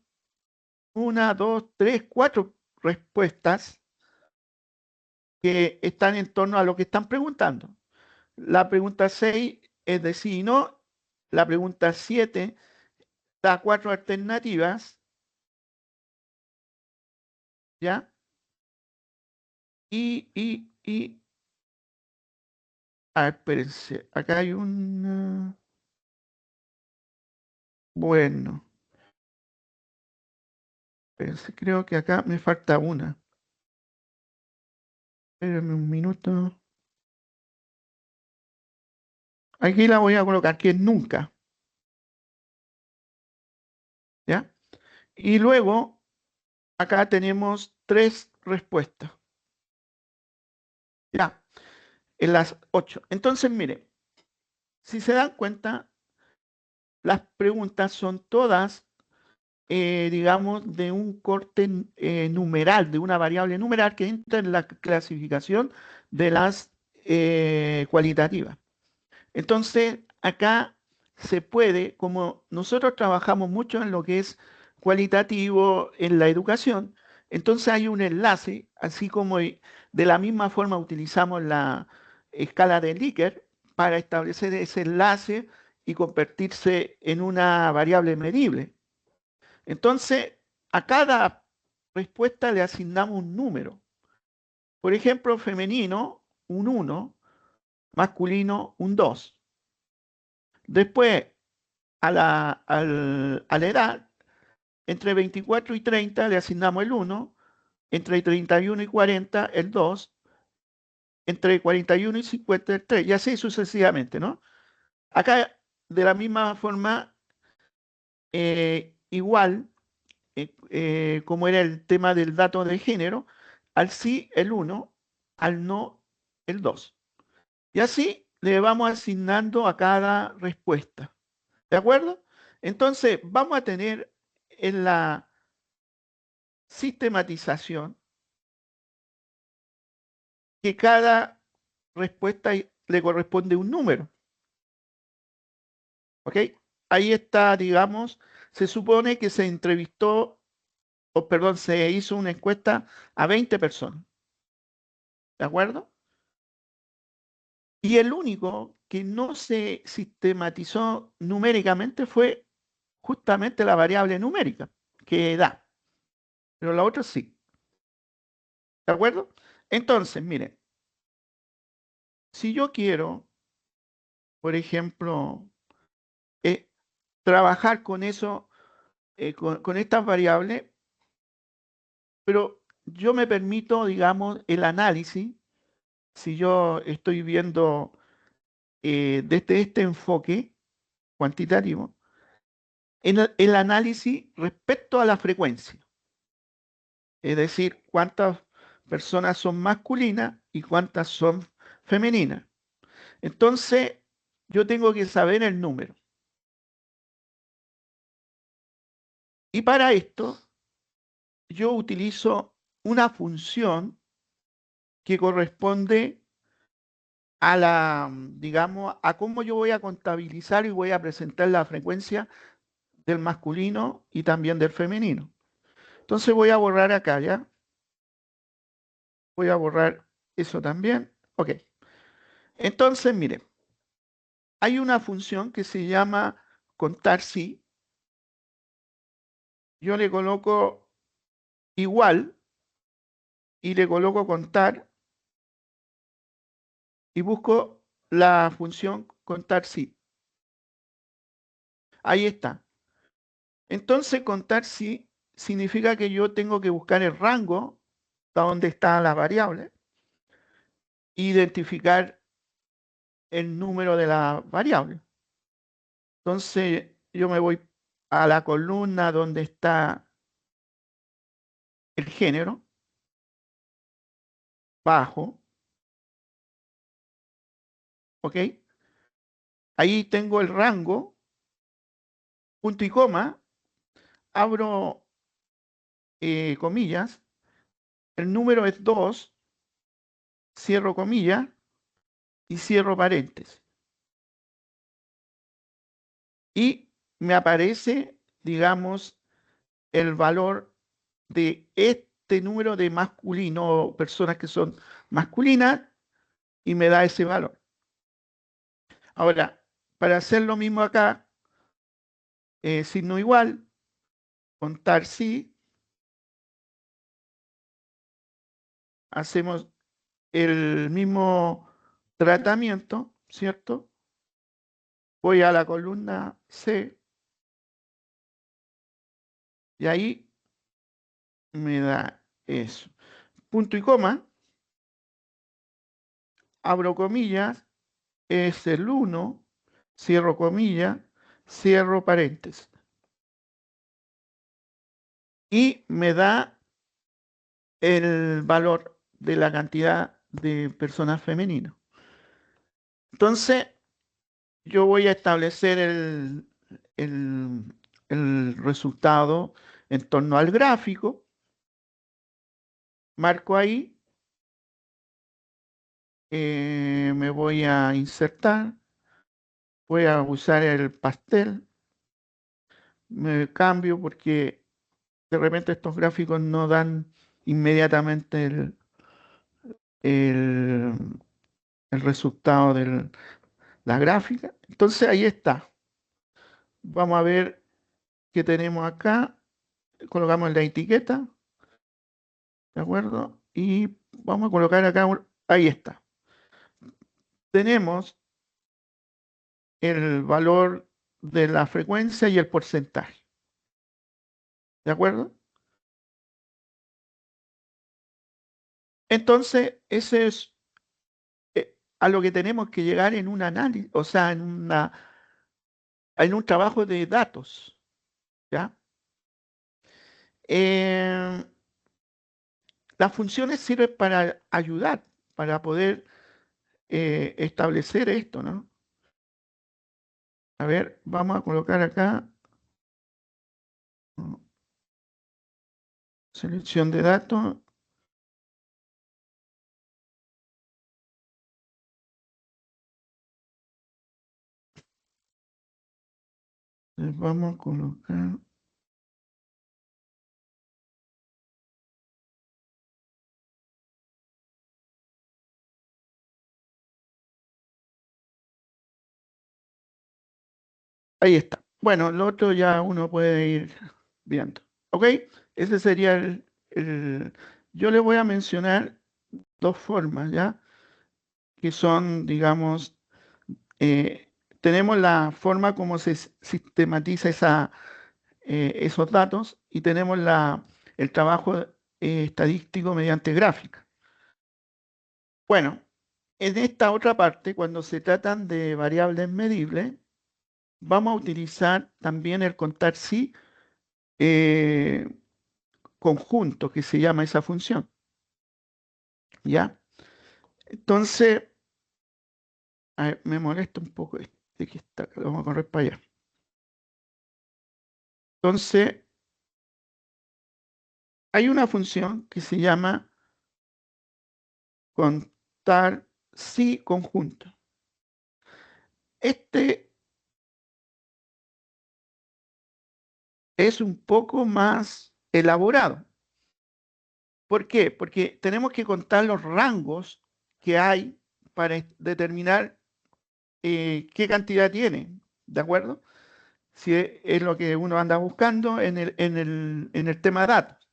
1, 2, 3, 4 respuestas que están en torno a lo que están preguntando. La pregunta 6 es de sí y no. La pregunta 7 da 4 alternativas, ¿ya? A ver, espérense, acá hay un... Bueno, espérense, creo que acá me falta una. Espérenme un minuto. Aquí la voy a colocar, que es nunca, ¿ya? Y luego, acá tenemos 3 respuestas, ¿ya? En las 8. Entonces, mire, si se dan cuenta, las preguntas son todas, digamos, de un corte numeral, de una variable numeral que entra en la clasificación de las cualitativas. Entonces, acá se puede, como nosotros trabajamos mucho en lo que es cualitativo en la educación, entonces hay un enlace, así como de la misma forma utilizamos la escala de Likert para establecer ese enlace y convertirse en una variable medible. Entonces, a cada respuesta le asignamos un número. Por ejemplo, femenino, un 1, masculino, un 2. Después, a la edad, entre 24 y 30 le asignamos el 1, entre 31 y 40 el 2, entre 41 y 50 el 3, y así sucesivamente, ¿no? Acá, de la misma forma, igual, como era el tema del dato de género, al sí el 1, al no el 2. Y así le vamos asignando a cada respuesta. ¿De acuerdo? Entonces, vamos a tener en la sistematización que cada respuesta le corresponde un número. ¿Ok? Ahí está, digamos, se supone que se entrevistó o perdón, se hizo una encuesta a 20 personas. ¿De acuerdo? Y el único que no se sistematizó numéricamente fue justamente la variable numérica, que da. Pero la otra sí. ¿De acuerdo? Entonces, miren, si yo quiero, por ejemplo, eh, trabajar con eso, con estas variables, pero yo me permito, digamos, el análisis, si yo estoy viendo desde este enfoque cuantitativo, en el análisis respecto a la frecuencia, es decir, cuántas personas son masculinas y cuántas son femeninas. Entonces, yo tengo que saber el número. Y para esto, yo utilizo una función que corresponde a la, digamos, a cómo yo voy a contabilizar y voy a presentar la frecuencia del masculino y también del femenino. Entonces voy a borrar acá, ¿ya? Voy a borrar eso también. Ok. Entonces, miren, hay una función que se llama contar sí. Yo le coloco igual y le coloco contar y busco la función contar sí. Ahí está. Entonces, contar sí significa que yo tengo que buscar el rango donde está la variable, identificar el número de la variable. Entonces, yo me voy a la columna donde está el género, bajo, ¿ok? Ahí tengo el rango, punto y coma, abro comillas, el número es 2, cierro comillas y cierro paréntesis. Y me aparece, digamos, el valor de este número de masculino, personas que son masculinas, y me da ese valor. Ahora, para hacer lo mismo acá, signo igual, contar sí, hacemos el mismo tratamiento, ¿cierto? Voy a la columna C y ahí me da eso. Punto y coma, abro comillas, es el 1, cierro comillas, cierro paréntesis. Y me da el valor de la cantidad de personas femeninas. Entonces, yo voy a establecer el resultado en torno al gráfico, marco ahí, me voy a insertar, voy a usar el pastel, me cambio porque de repente estos gráficos no dan inmediatamente el, el resultado de la gráfica. Entonces ahí está. Vamos a ver qué tenemos acá. Colocamos la etiqueta, ¿de acuerdo? Y vamos a colocar acá, ahí está. Tenemos el valor de la frecuencia y el porcentaje. ¿De acuerdo? Entonces, ese es a lo que tenemos que llegar en un análisis, o sea, en un trabajo de datos. ¿Ya? Las funciones sirven para ayudar, para poder establecer esto, ¿no? A ver, vamos a colocar acá selección de datos. Les vamos a colocar Ahí está. Bueno, lo otro ya uno puede ir viendo. ¿Ok? Ese sería yo le voy a mencionar dos formas, ¿ya? Que son, digamos, tenemos la forma como se sistematiza esos datos y tenemos el trabajo estadístico mediante gráfica. Bueno, en esta otra parte, cuando se tratan de variables medibles, vamos a utilizar también el contar sí conjunto, que se llama esa función. ¿Ya? Entonces, a ver, me molesta un poco este que está acá, lo vamos a correr para allá. Entonces, hay una función que se llama contar sí conjunto. Este es un poco más elaborado. ¿Por qué? Porque tenemos que contar los rangos que hay para determinar qué cantidad tiene, ¿de acuerdo? Si es lo que uno anda buscando en el tema datos.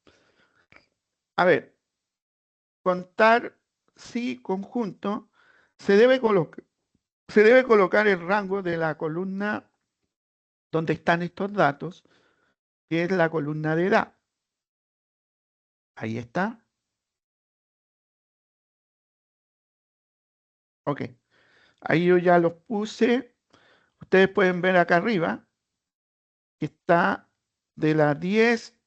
A ver, contar sí conjunto, se debe colocar el rango de la columna donde están estos datos, que es la columna de edad. Ahí está. Ok. Ahí yo ya los puse. Ustedes pueden ver acá arriba que está de la 10,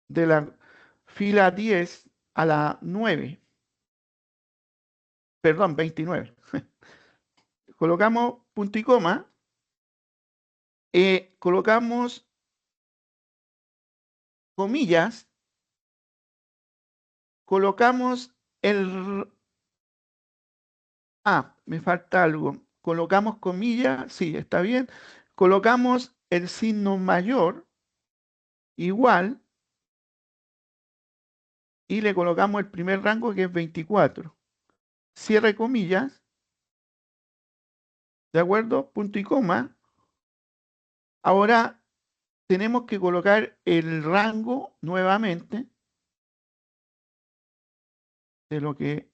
de la fila 10 a la 9. Perdón, 29. Colocamos punto y coma. Colocamos comillas. Colocamos el... Ah, me falta algo. Colocamos comillas. Sí, está bien. Colocamos el signo mayor igual y le colocamos el primer rango que es 24. Cierre comillas, ¿de acuerdo? Punto y coma. Ahora tenemos que colocar el rango nuevamente de lo que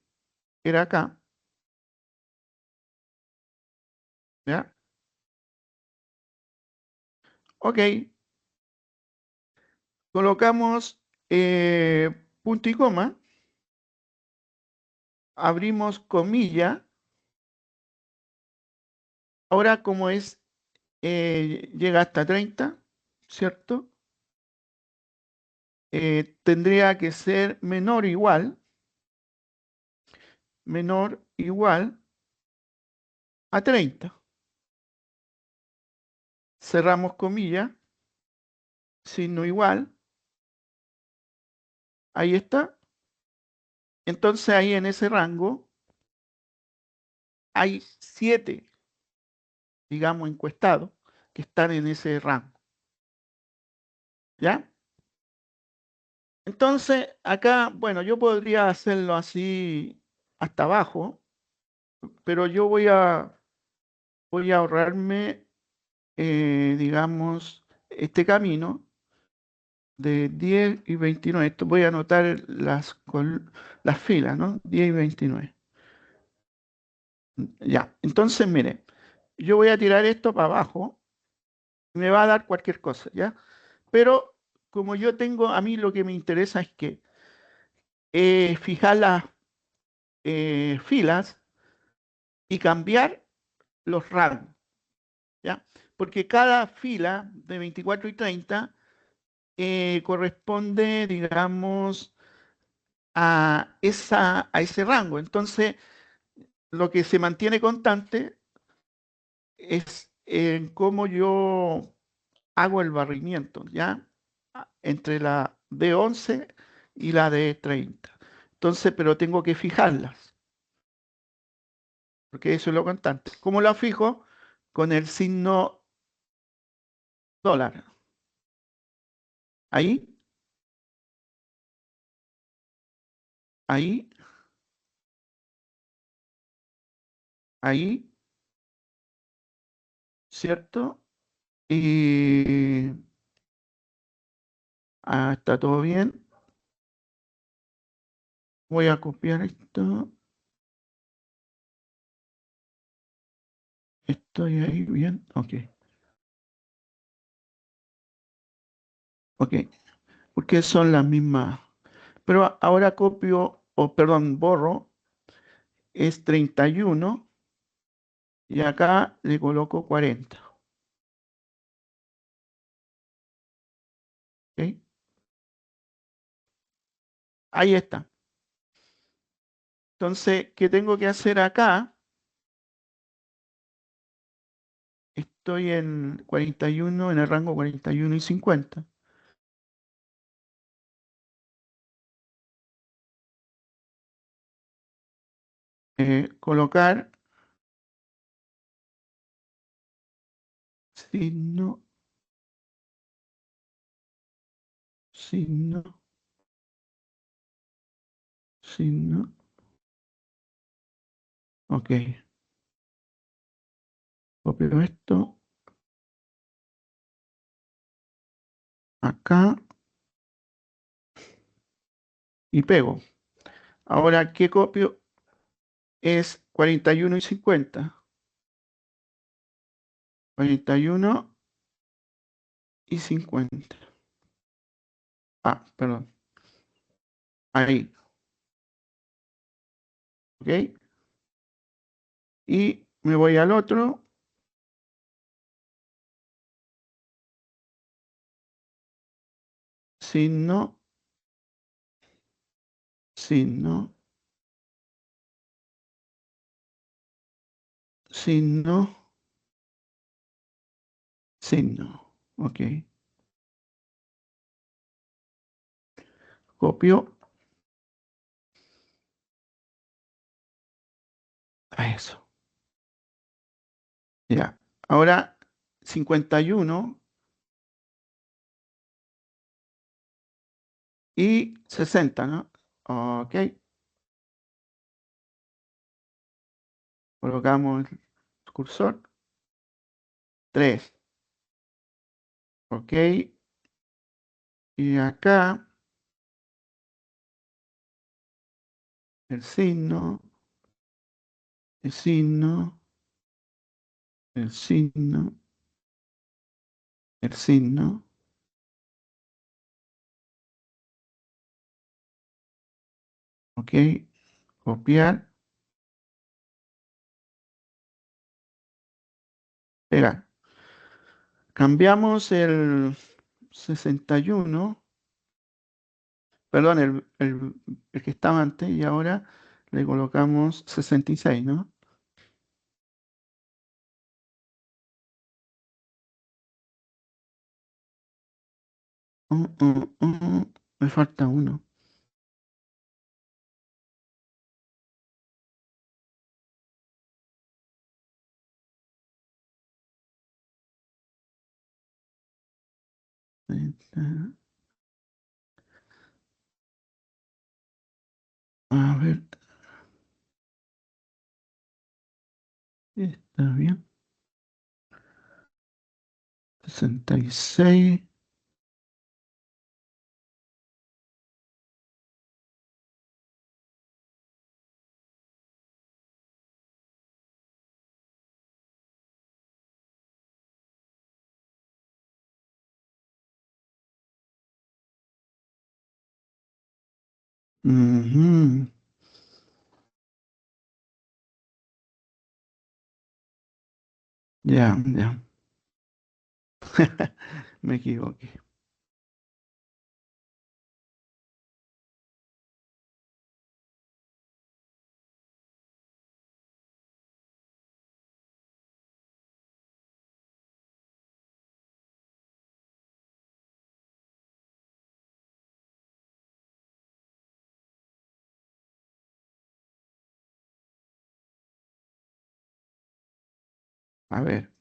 era acá. ¿Ya? Ok. Colocamos punto y coma. Abrimos comilla. Ahora como es, llega hasta 30, ¿cierto? Tendría que ser menor o igual a 30. Cerramos comilla, signo igual. Ahí está. Entonces ahí en ese rango hay 7, digamos, encuestados que están en ese rango. ¿Ya? Entonces acá, bueno, yo podría hacerlo así hasta abajo, pero yo voy a ahorrarme, digamos, este camino de 10 y 29. Esto voy a anotar las filas, ¿no? 10 y 29. Ya, entonces mire, yo voy a tirar esto para abajo, me va a dar cualquier cosa, ¿ya? Pero como yo tengo, a mí lo que me interesa es que fijar las filas y cambiar los rangos, ¿ya? Porque cada fila de 24 y 30 corresponde, digamos, a ese rango. Entonces, lo que se mantiene constante es en cómo yo hago el barrimiento, ¿ya? Entre la D11 y la D30. Entonces, pero tengo que fijarlas, porque eso es lo constante. ¿Cómo la fijo? Con el signo dólar. Ahí, ahí, ahí, ¿cierto? Y está todo bien. Voy a copiar esto. Estoy ahí bien. Ok. Ok. Porque son las mismas. Pero ahora copio, o perdón, borro. Es 31. Y acá le coloco 40. ¿Ok? Ahí está. Entonces, ¿qué tengo que hacer acá? Estoy en 41, en el rango 41 y 50. Colocar signo, signo, signo. Ok. Copio esto acá y pego. Ahora, ¿qué copio? Es 41 y 50. 41 y 50. Ah, perdón. Ahí. ¿Ok? Y me voy al otro. Signo, signo, signo, signo. Ok. Copio a eso. Ya. Ahora 51 y 60, ¿no? Ok. Colocamos el cursor. 3. Ok. Y acá el signo, el signo, el signo, el signo. Ok. Copiar. Pegar. Cambiamos el 61. Perdón, el que estaba antes y ahora le colocamos 66, ¿no? Me falta uno. Ahí está. A ver, está bien. 66. Ujú. Ya, ya. Me equivoqué. A ver,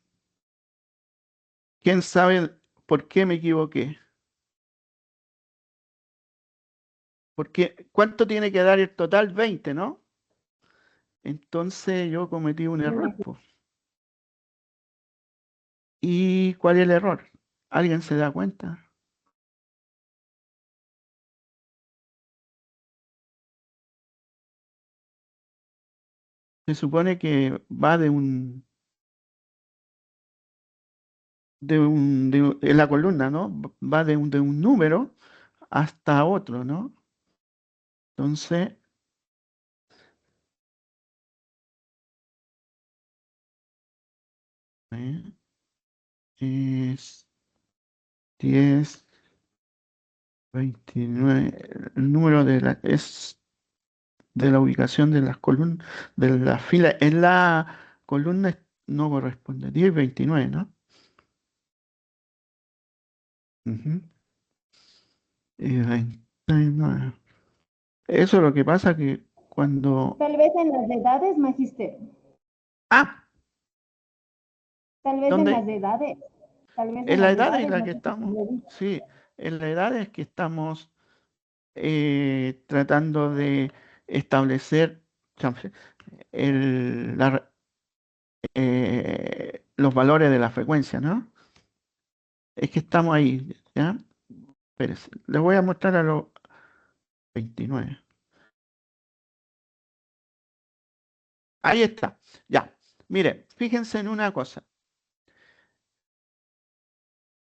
¿quién sabe por qué me equivoqué? Porque, ¿cuánto tiene que dar el total? 20, ¿no? Entonces yo cometí un error, po. ¿Y cuál es el error? ¿Alguien se da cuenta? Se supone que va en la columna, ¿no? Va de un número hasta otro, ¿no? Entonces, ¿eh? Es 10, 29, el número es de la ubicación de las columnas, de la fila, en la columna no corresponde, 10, 29, ¿no? Ujú. Y 29. Eso es lo que pasa que cuando... Tal vez en las edades, magister. Ah, Tal vez en las donde edades. Tal vez en en la las edad en edades, la no que sé si estamos, lo vi. sí, en la edad es que estamos tratando de establecer los valores de la frecuencia, ¿no? Es que estamos ahí, ¿ya? Espérese, les voy a mostrar a los 29. Ahí está, ya. Mire, fíjense en una cosa.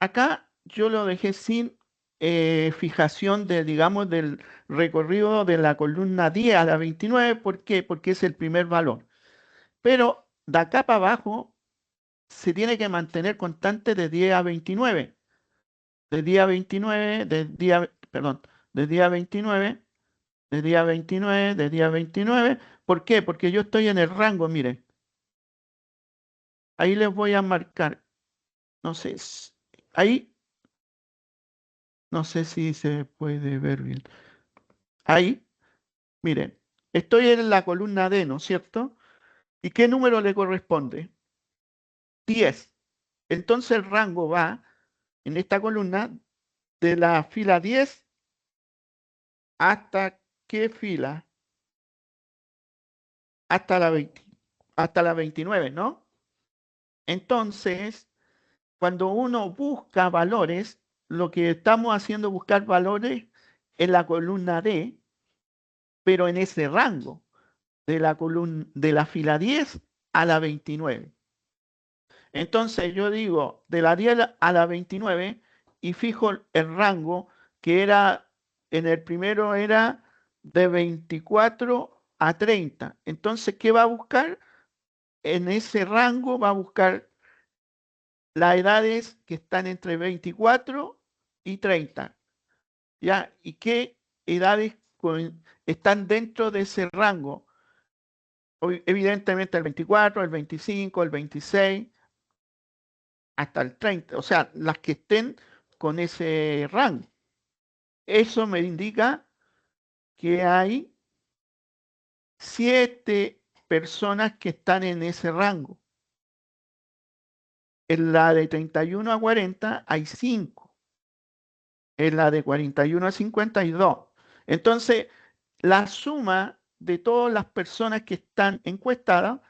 Acá yo lo dejé sin fijación de, digamos, del recorrido de la columna 10 a la 29. ¿Por qué? Porque es el primer valor. Pero de acá para abajo se tiene que mantener constante de 10 a 29. De día 29, perdón, de día 29, de día 29, de día 29. ¿Por qué? Porque yo estoy en el rango, miren. Ahí les voy a marcar. No sé, ahí, no sé si se puede ver bien. Ahí, miren, estoy en la columna D, ¿no es cierto? ¿Y qué número le corresponde? 10. Entonces el rango va en esta columna de la fila 10 hasta qué fila? Hasta la 20, hasta la 29, ¿no? Entonces, cuando uno busca valores, lo que estamos haciendo es buscar valores en la columna D, pero en ese rango de la columna de la fila 10 a la 29. Entonces yo digo de la 10 a la 29 y fijo el rango que era, en el primero era de 24 a 30. Entonces, ¿qué va a buscar? En ese rango va a buscar las edades que están entre 24 y 30. ¿Ya? ¿Y qué edades están dentro de ese rango? Evidentemente el 24, el 25, el 26, hasta el 30, o sea, las que estén con ese rango. Eso me indica que hay 7 personas que están en ese rango. En la de 31 a 40 hay 5. En la de 41 a 50 hay 2. Entonces, la suma de todas las personas que están encuestadas,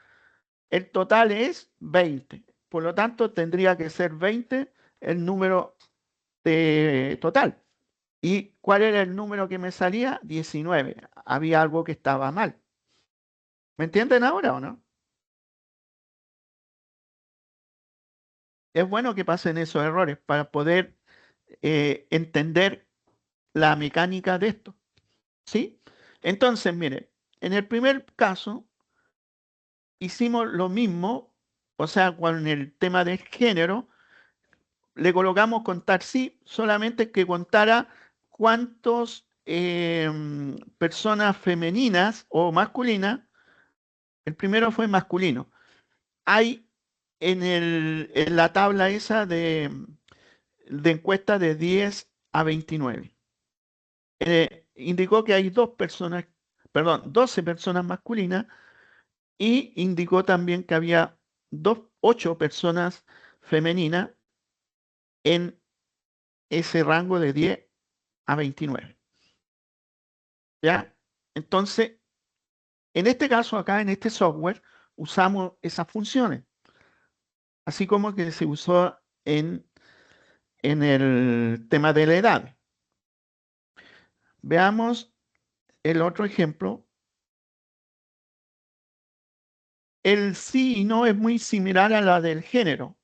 el total es 20. Por lo tanto, tendría que ser 20 el número total. ¿Y cuál era el número que me salía? 19. Había algo que estaba mal. ¿Me entienden ahora o no? Es bueno que pasen esos errores para poder entender la mecánica de esto. ¿Sí? Entonces, mire, en el primer caso hicimos lo mismo, o sea, con el tema del género, le colocamos contar sí, solamente que contara cuántas personas femeninas o masculinas, el primero fue masculino, hay en la tabla esa de encuesta de 10 a 29. Indicó que hay 12 personas masculinas y indicó también que había 8 personas femeninas en ese rango de 10 a 29. ¿Ya? Entonces, en este caso acá, en este software, usamos esas funciones. así como que se usó en el tema de la edad. Veamos el otro ejemplo. El sí y no es muy similar a la del género.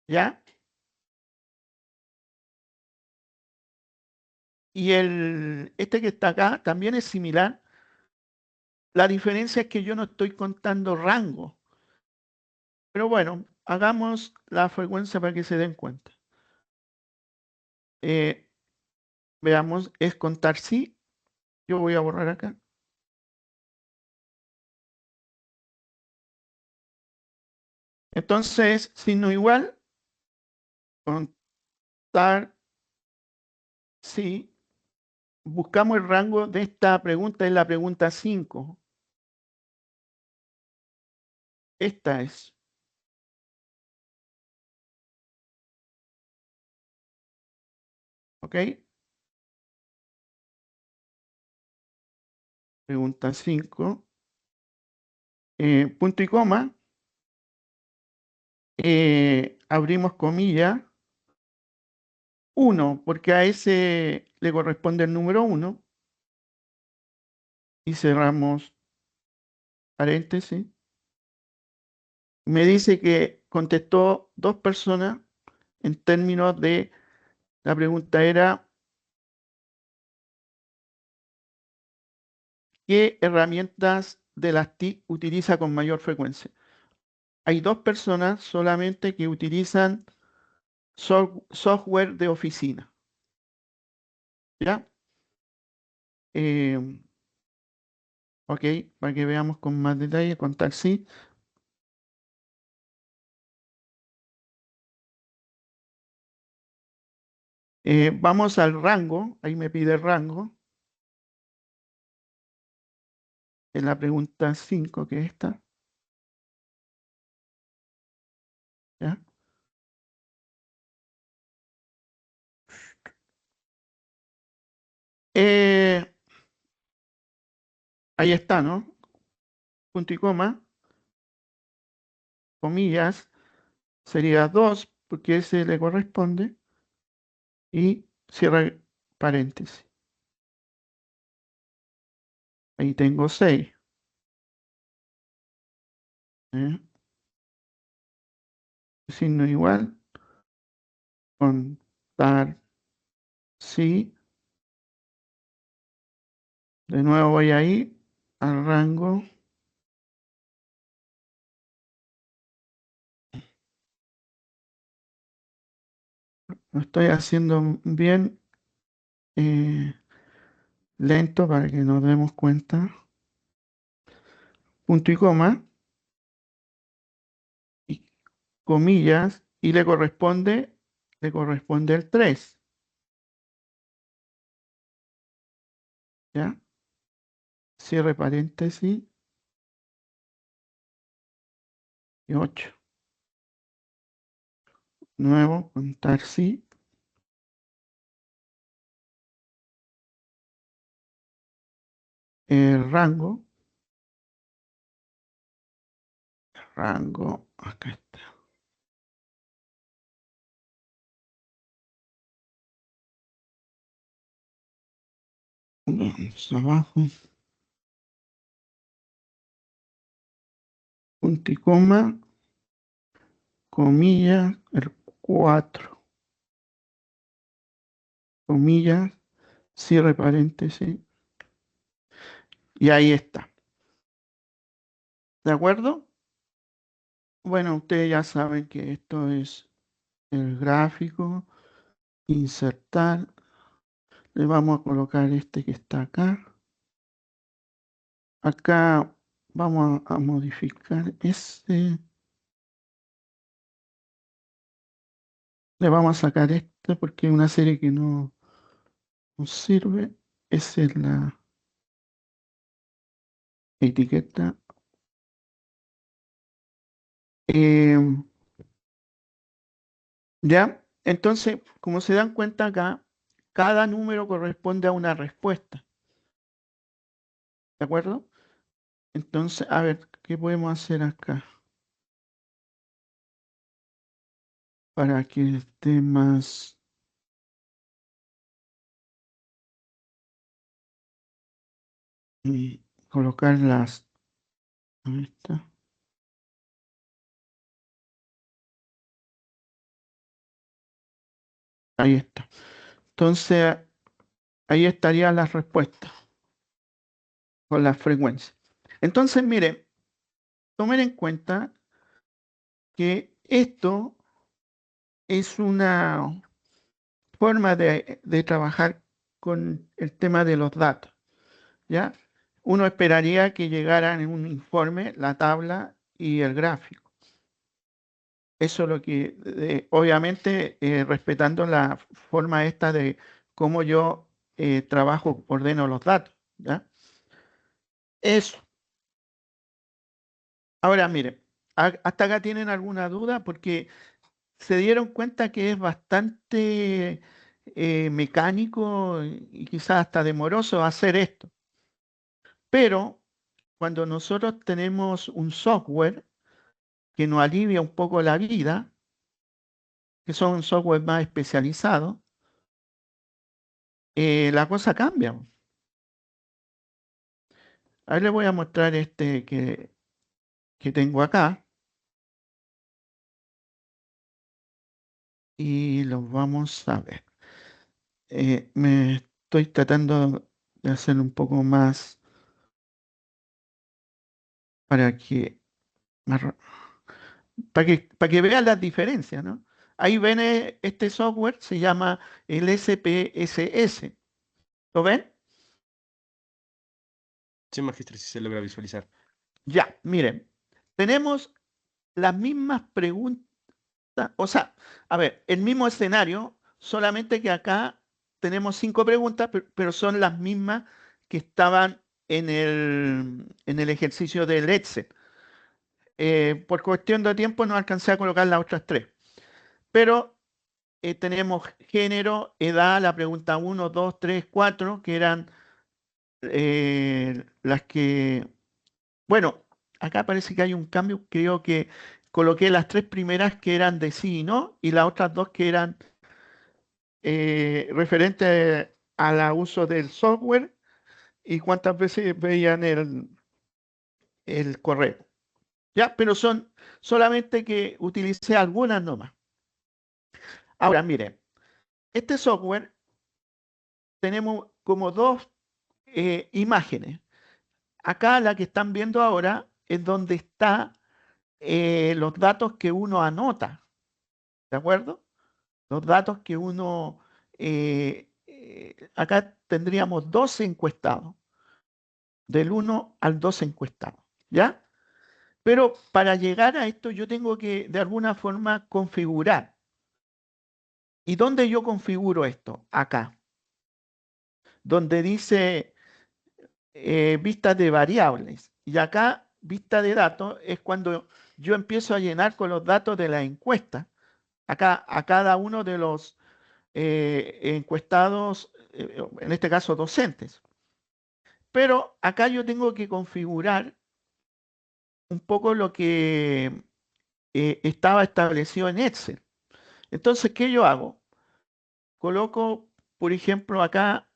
¿Ya? Y este que está acá también es similar. La diferencia es que yo no estoy contando rango. Pero bueno, hagamos la frecuencia para que se den cuenta. Veamos, es contar sí. Yo voy a borrar acá. Entonces, signo igual, contar sí. Buscamos el rango de esta pregunta, es la pregunta 5. Esta es. ¿Ok? Pregunta 5. Punto y coma. Abrimos comilla. 1, porque a ese le corresponde el número 1. Y cerramos paréntesis. Me dice que contestó 2 personas en términos de, la pregunta era, ¿qué herramientas de las TIC utiliza con mayor frecuencia? Hay 2 personas solamente que utilizan software de oficina. ¿Ya? Ok, para que veamos con más detalle, contar sí. Vamos al rango, ahí me pide rango. En la pregunta 5, que es esta. ¿Ya? Ahí está, ¿no? Punto y coma, comillas, sería 2, porque ese le corresponde, y cierra paréntesis. Ahí tengo 6. Signo igual, contar sí. De nuevo voy ahí al rango. Lo estoy haciendo bien lento para que nos demos cuenta. Punto y coma. Y comillas. Y le corresponde el 3. ¿Ya? Cierre paréntesis. Y 8. Nuevo, contar sí. El rango, acá está. Vamos abajo. Punto y coma, comillas, el 4. Comillas, cierre paréntesis. Y ahí está. ¿De acuerdo? Bueno, ustedes ya saben que esto es el gráfico. Insertar. Le vamos a colocar este que está acá. Acá vamos a modificar este. Le vamos a sacar este porque es una serie que no nos sirve. Esa es la etiqueta. ¿Ya? Entonces, como se dan cuenta acá, cada número corresponde a una respuesta. ¿De acuerdo? Entonces, a ver, ¿qué podemos hacer acá? para que esté más... Y colocar las... Ahí está. Ahí está. Entonces, ahí estarían las respuestas con la frecuencia. Entonces, miren, tomen en cuenta que esto es una forma de trabajar con el tema de los datos, ¿ya? Uno esperaría que llegaran en un informe la tabla y el gráfico. Eso es lo que, obviamente, respetando la forma esta de cómo yo trabajo, ordeno los datos, ¿ya? Eso. Ahora, miren, hasta acá tienen alguna duda porque se dieron cuenta que es bastante mecánico y quizás hasta demoroso hacer esto. Pero cuando nosotros tenemos un software que nos alivia un poco la vida, que son software más especializados, la cosa cambia. Ahí les voy a mostrar este que tengo acá y los vamos a ver. Me estoy tratando de hacer un poco más para que, más ra- para que vean las diferencias, ¿no? Ahí ven este software, se llama el SPSS. ¿Lo ven? Sí, magíster, si se logra visualizar. Ya, miren, tenemos las mismas preguntas, o sea, a ver, el mismo escenario, solamente que acá tenemos 5 preguntas, pero son las mismas que estaban en el ejercicio del Excel. Por cuestión de tiempo no alcancé a colocar las otras 3, pero tenemos género, edad, la pregunta 1, 2, 3, 4, que eran las que, bueno, acá parece que hay un cambio, creo que coloqué las 3 primeras que eran de sí y no, y las otras 2 que eran referentes al uso del software y cuántas veces veían el correo. Ya, pero son solamente que utilicé algunas nomás. Ahora, miren, este software tenemos como dos imágenes. Acá la que están viendo ahora es donde está los datos que uno anota, ¿de acuerdo? Los datos que uno... acá tendríamos 12 encuestados, del 1 al 12 encuestados, ¿ya? Pero para llegar a esto yo tengo que de alguna forma configurar. ¿Y dónde yo configuro esto? Acá, donde dice vista de variables. Y acá, vista de datos, es cuando yo empiezo a llenar con los datos de la encuesta. Acá, a cada uno de los encuestados, en este caso docentes. Pero acá yo tengo que configurar un poco lo que estaba establecido en Excel. Entonces, ¿qué yo hago? Coloco, por ejemplo, acá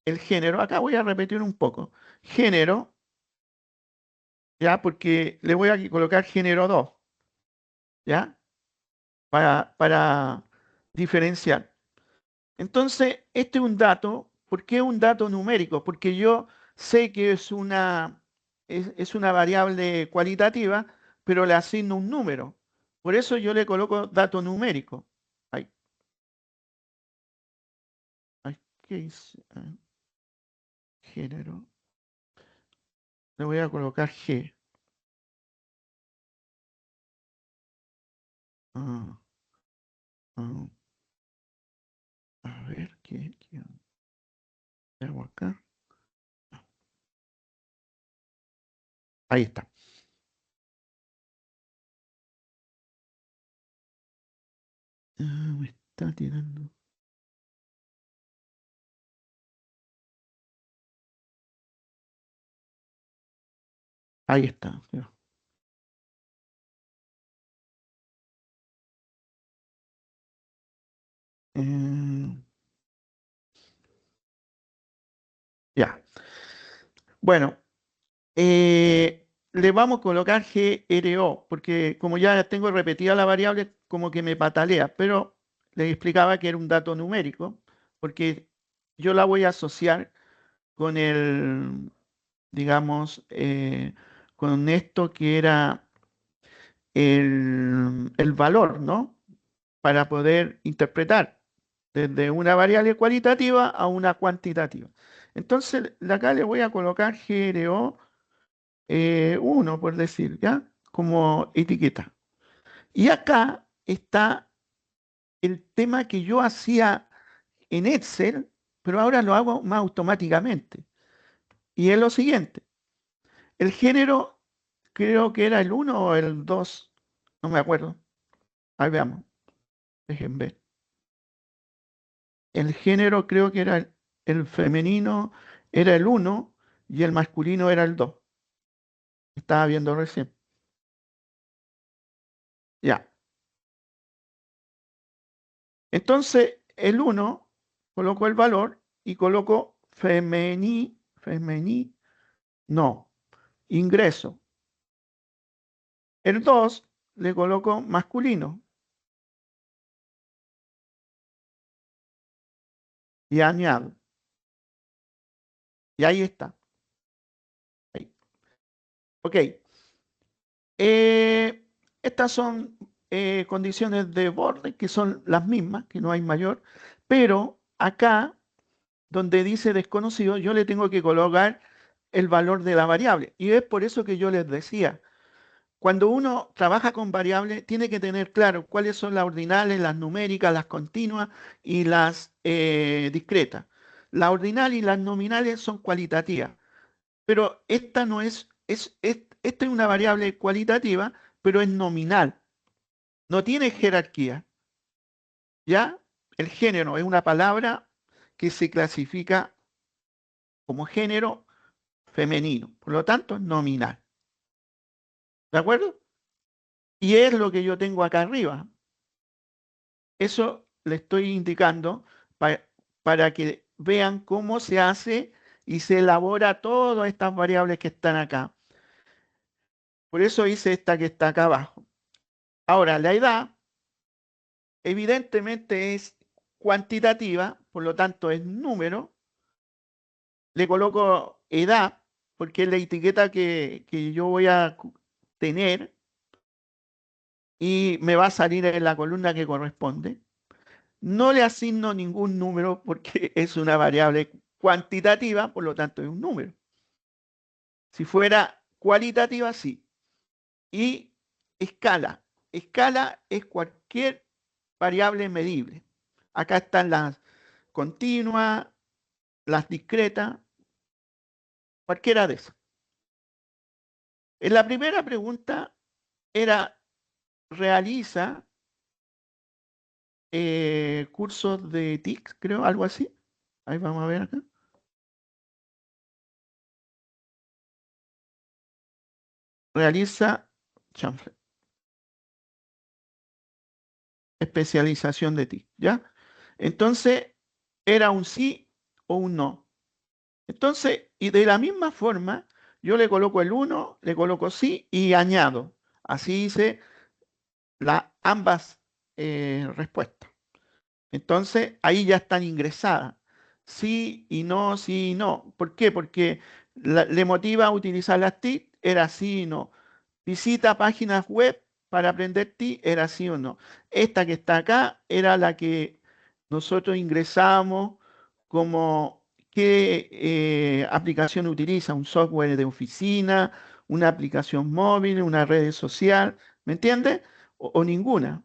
el género. Acá voy a repetir un poco. Género, ¿ya? Porque le voy a colocar género 2, ¿ya? Para diferenciar. Entonces, este es un dato. ¿Por qué un dato numérico? Porque yo sé que es una variable cualitativa, pero le asigno un número. Por eso yo le coloco dato numérico. Ay, ay, ¿qué hice? Género. Le voy a colocar G. Ah, ah, a ver, ¿qué hago acá? Ahí está. Me está tirando. Ahí está. Ya. Ya. Bueno, le vamos a colocar GRO, porque como ya tengo repetida la variable, como que me patalea, pero le explicaba que era un dato numérico, porque yo la voy a asociar con el, digamos, con esto que era el valor, ¿no? Para poder interpretar desde una variable cualitativa a una cuantitativa. Entonces, acá le voy a colocar GRO 1, por decir, ¿ya? Como etiqueta. Y acá está el tema que yo hacía en Excel, pero ahora lo hago más automáticamente. Y es lo siguiente. El género creo que era el 1 o el 2, no me acuerdo. Ahí veamos, dejen ver. El género creo que era el femenino era el 1 y el masculino era el 2. Estaba viendo recién. Ya. Entonces, el 1 coloco el valor y coloco no, ingreso. El 2 le coloco masculino y añado. Y ahí está. Ahí. Ok. Estas son condiciones de borde que son las mismas, que no hay mayor, pero acá, donde dice desconocido, yo le tengo que colocar el valor de la variable. Y es por eso que yo les decía, cuando uno trabaja con variables, tiene que tener claro cuáles son las ordinales, las numéricas, las continuas y las discretas. Las ordinales y las nominales son cualitativas, pero esta no esta es una variable cualitativa, pero es nominal. No tiene jerarquía. ¿Ya? El género es una palabra que se clasifica como género femenino, por lo tanto es nominal. ¿De acuerdo? Y es lo que yo tengo acá arriba. Eso le estoy indicando para que vean cómo se hace y se elabora todas estas variables que están acá. Por eso hice esta que está acá abajo. Ahora, la edad evidentemente es cuantitativa, por lo tanto es número. Le coloco edad, porque es la etiqueta que yo voy a tener y me va a salir en la columna que corresponde. No le asigno ningún número porque es una variable cuantitativa, por lo tanto es un número. Si fuera cualitativa, sí. Y escala. Escala es cualquier variable medible. Acá están las continuas, las discretas, cualquiera de esas. En la primera pregunta era, realiza cursos de TIC, creo, algo así. Ahí vamos a ver acá. Realiza chanfle. Especialización de TIC, ¿ya? Entonces, era un sí o un no. Entonces, y de la misma forma, yo le coloco el 1, le coloco sí y añado. Así hice ambas respuestas. Entonces, ahí ya están ingresadas. Sí y no, sí y no. ¿Por qué? Porque le motiva a utilizar las TIC, era sí y no. Visita páginas web para aprender TIC, era sí o no. Esta que está acá era la que nosotros ingresamos como qué aplicación utiliza, un software de oficina, una aplicación móvil, una red social, ¿me entiendes? O ninguna.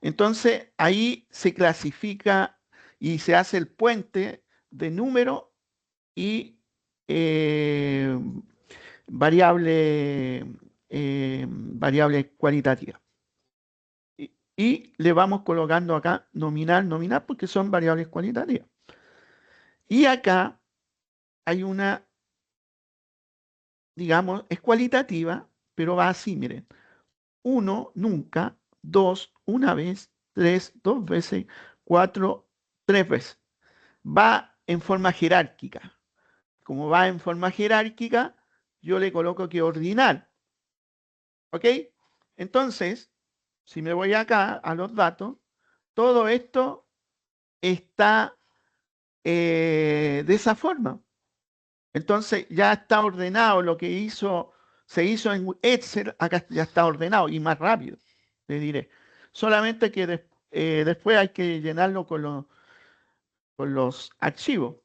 Entonces, ahí se clasifica y se hace el puente de número y variable, variable cualitativa. Y le vamos colocando acá nominal, nominal, porque son variables cualitativas. Y acá hay una, digamos, es cualitativa, pero va así, miren. 1, nunca. 2, una vez. 3 2 veces, 4 3 veces. Va en forma jerárquica. Como va en forma jerárquica, yo le coloco que ordinal. ¿Ok? Entonces, si me voy acá a los datos, todo esto está de esa forma. Entonces ya está ordenado lo que se hizo en Excel, acá ya está ordenado y más rápido, le diré. Solamente que después hay que llenarlo con los archivos.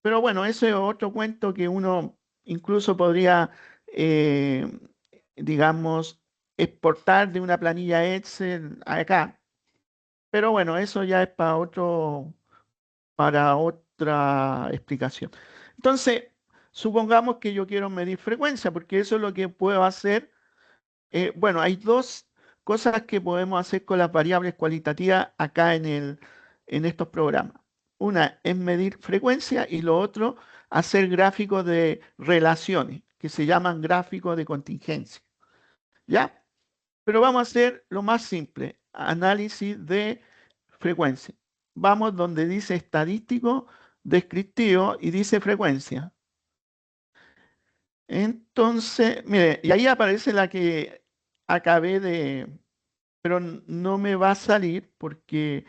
Pero bueno, ese es otro cuento que uno incluso podría, eh, digamos, exportar de una planilla Excel acá. Pero bueno, eso ya es para otra explicación. Entonces, supongamos que yo quiero medir frecuencia, porque eso es lo que puedo hacer. Bueno, hay dos cosas que podemos hacer con las variables cualitativas acá en estos programas. Una es medir frecuencia y lo otro, hacer gráficos de relaciones, que se llaman gráficos de contingencia. ¿Ya? Pero vamos a hacer lo más simple, análisis de frecuencia. Vamos donde dice estadístico, descriptivo y dice frecuencia. Entonces, mire, y ahí aparece la que acabé pero no me va a salir porque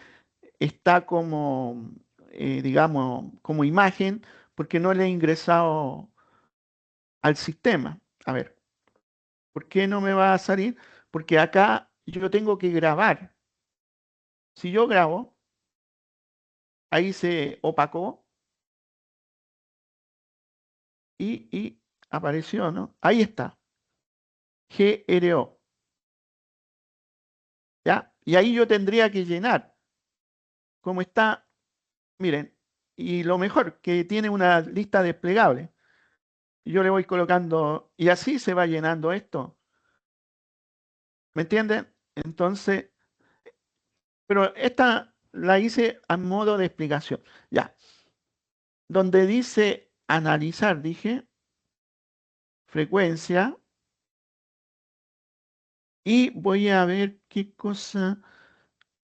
está como, digamos, como imagen, porque no le he ingresado al sistema. A ver, ¿por qué no me va a salir? Porque acá yo tengo que grabar. Si yo grabo, ahí se opacó y apareció, ¿no? Ahí está, GRO, ¿ya? Y ahí yo tendría que llenar, como está, miren, y lo mejor, que tiene una lista desplegable. Yo le voy colocando, y así se va llenando esto. ¿Me entienden? Entonces, pero esta la hice a modo de explicación. Ya. Donde dice analizar, dije, frecuencia, y voy a ver qué cosa.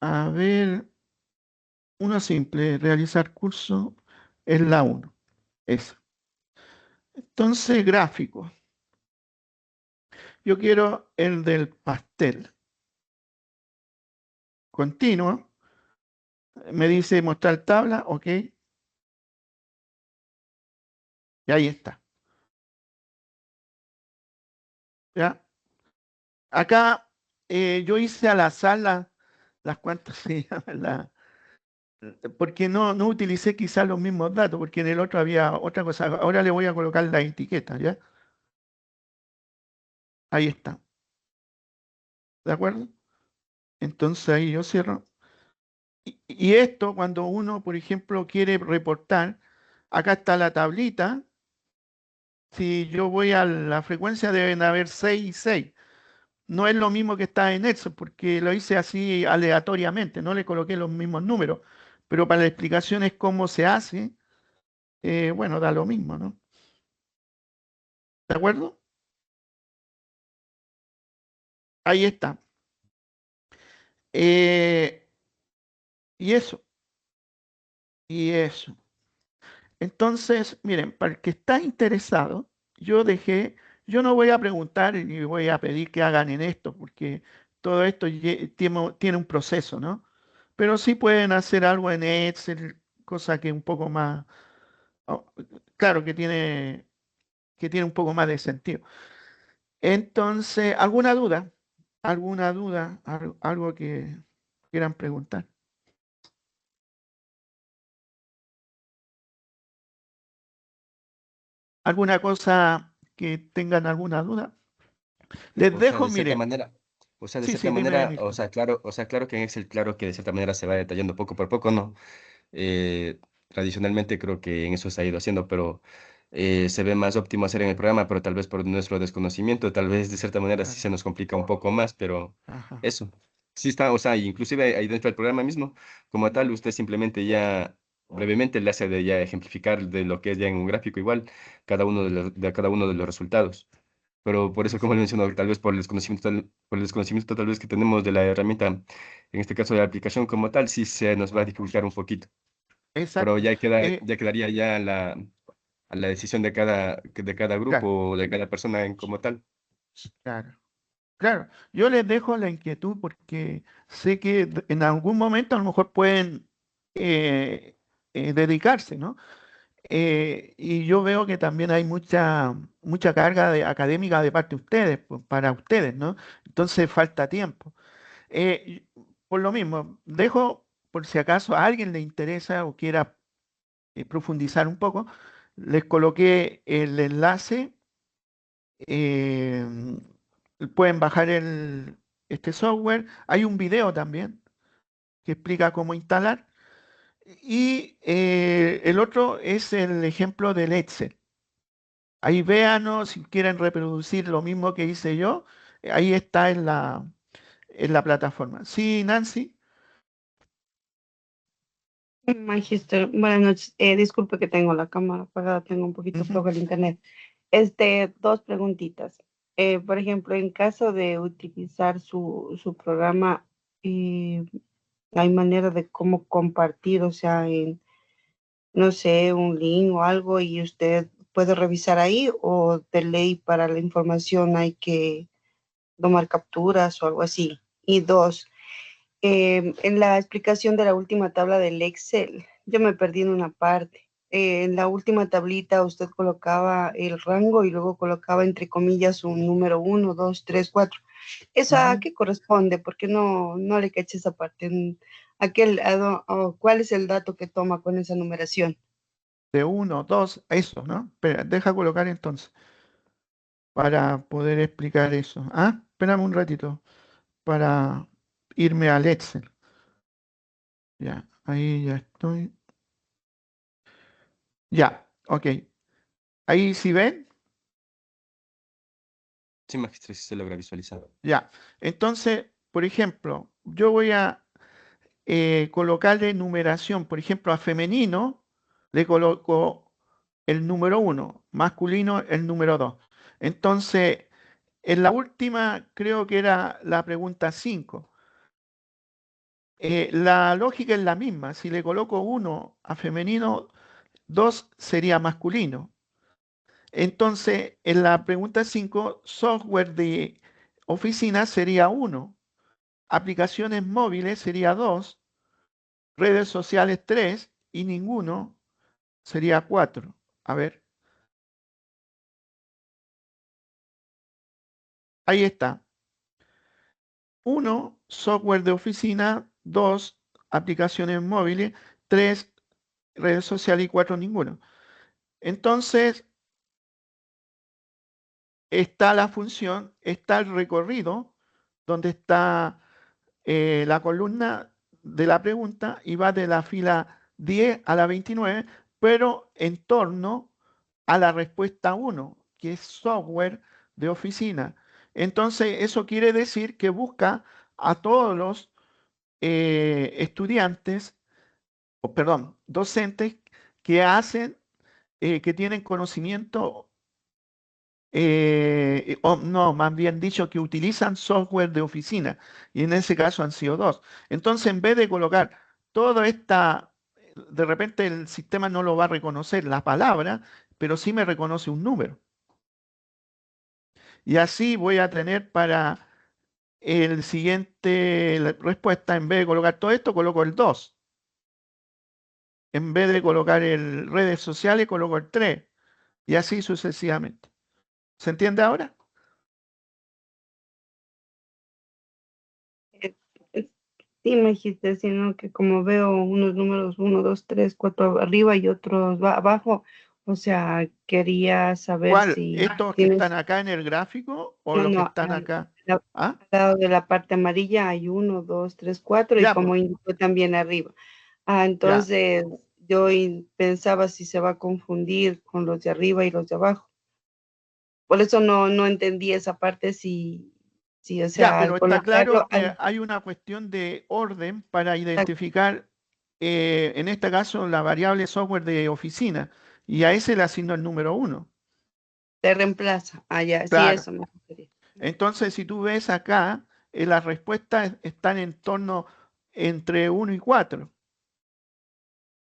A ver, uno simple, realizar curso es la 1. Eso. Entonces, gráfico. Yo quiero el del pastel. Continuo. Me dice mostrar tabla, ok. Y ahí está. ¿Ya? Acá yo hice al azar las cuantas se llaman, porque no utilicé quizás los mismos datos, porque en el otro había otra cosa. Ahora le voy a colocar la etiqueta, ¿ya? Ahí está. ¿De acuerdo? Entonces ahí yo cierro. Y esto, cuando uno, por ejemplo, quiere reportar, acá está la tablita. Si yo voy a la frecuencia, deben haber 6 y 6. No es lo mismo que está en Excel, porque lo hice así aleatoriamente, no le coloqué los mismos números. Pero para la explicación es cómo se hace, bueno, da lo mismo, ¿no? ¿De acuerdo? Ahí está. Eh, y eso, y eso. Entonces, miren, para el que está interesado, yo no voy a preguntar ni voy a pedir que hagan en esto, porque todo esto tiene un proceso, ¿no? Pero sí pueden hacer algo en Excel, cosa que un poco más, oh, claro que tiene un poco más de sentido. Entonces, ¿alguna duda? ¿Alguna duda? Algo que quieran preguntar. ¿Alguna cosa que tengan alguna duda? Les O sea, dejo, de cierta miren. manera, Sí, sí, dime, Milton. o sea, claro que en Excel, claro que de cierta manera se va detallando poco por poco, ¿no? Tradicionalmente creo que en eso se ha ido haciendo, pero se ve más óptimo hacer en el programa, pero tal vez por nuestro desconocimiento, tal vez de cierta manera sí Claro. se nos complica un poco más, pero Ajá. eso. Sí está, o sea, inclusive ahí dentro del programa mismo, como tal, usted simplemente ya brevemente le hace de ya ejemplificar de lo que es ya en un gráfico igual cada uno de cada uno de los resultados. Pero por eso, como le menciono, tal vez por el desconocimiento tal vez que tenemos de la herramienta, en este caso de la aplicación como tal, sí se nos va a dificultar un poquito. Pero Exacto. ya quedaría ya a la decisión de cada grupo Claro, o de cada persona en como tal. claro. Claro, yo les dejo la inquietud porque sé que en algún momento a lo mejor pueden eh, dedicarse, ¿no? Y yo veo que también hay mucha carga académica de parte de ustedes, pues, para ustedes, ¿no? Entonces falta tiempo. Por lo mismo, dejo, por si acaso a alguien le interesa o quiera profundizar un poco, les coloqué el enlace. eh, Pueden bajar este software. Hay un video también que explica cómo instalar. Y el otro es el ejemplo del Excel. Ahí véanos si quieren reproducir lo mismo que hice yo. Ahí está en la plataforma. Sí, Nancy. Magister, buenas noches. Disculpe que tengo la cámara apagada, tengo un poquito Ujú. flojo el internet. Dos preguntitas. Por ejemplo, en caso de utilizar su programa, eh, hay manera de cómo compartir, o sea, no sé, un link o algo y usted puede revisar ahí o de ley para la información hay que tomar capturas o algo así. Y dos, en la explicación de la última tabla del Excel, yo me perdí en una parte. En la última tablita usted colocaba el rango y luego colocaba entre comillas un número 1, 2, 3, 4. ¿Eso a Ujú. qué corresponde? Porque no le caché esa parte. ¿Cuál es el dato que toma con esa numeración? De uno, dos, eso, ¿no? Espera, deja colocar entonces para poder explicar eso. Ah, espérame un ratito para irme al Excel. Ya, ahí ya estoy. Ya, ok. Ahí sí ven. Sí, magíster, sí se logra visualizar. Ya. Entonces, por ejemplo, yo voy a colocarle numeración. Por ejemplo, a femenino le coloco el número 1, masculino el número 2. Entonces, en la última creo que era la pregunta 5. La lógica es la misma. Si le coloco 1 a femenino, 2 sería masculino. Entonces, en la pregunta 5, software de oficina sería 1, aplicaciones móviles sería 2, redes sociales 3 y ninguno sería 4. A ver, ahí está. 1, software de oficina, 2, aplicaciones móviles, 3, redes sociales y 4, ninguno. Entonces, está la función, está el recorrido, donde está la columna de la pregunta y va de la fila 10 a la 29, pero en torno a la respuesta 1, que es software de oficina. Entonces, eso quiere decir que busca a todos los estudiantes, o perdón, docentes que que tienen conocimiento, o no, más bien dicho, que utilizan software de oficina, y en ese caso han sido 2. Entonces, en vez de colocar toda esta, de repente el sistema no lo va a reconocer la palabra, pero sí me reconoce un número. Y así voy a tener para el siguiente respuesta, en vez de colocar todo esto, coloco el 2. En vez de colocar el redes sociales, coloco el 3. Y así sucesivamente. ¿Se entiende ahora? Eh, eh, Sí, me dijiste, sino que como veo unos números 1, 2, 3, 4 arriba y otros abajo, o sea, quería saber ¿Cuál? si ¿Estos que están tienes, acá en el gráfico o no, los que no, están acá? la- ¿Ah? al lado de la parte amarilla hay 1, 2, 3, 4 y Ya, pues, como indicó también arriba. ya. Entonces yo pensaba si se va a confundir con los de arriba y los de abajo. Por eso no entendí esa parte, o Ya, sea, al pero está colocarlo, claro que hay una cuestión de orden para al- identificar, en este caso, la variable software de oficina. Y a ese le asigno el número 1. Te reemplaza. Ah, ya, sí, Claro. eso me refería. Entonces, si tú ves acá, las respuestas están en torno entre 1 y 4.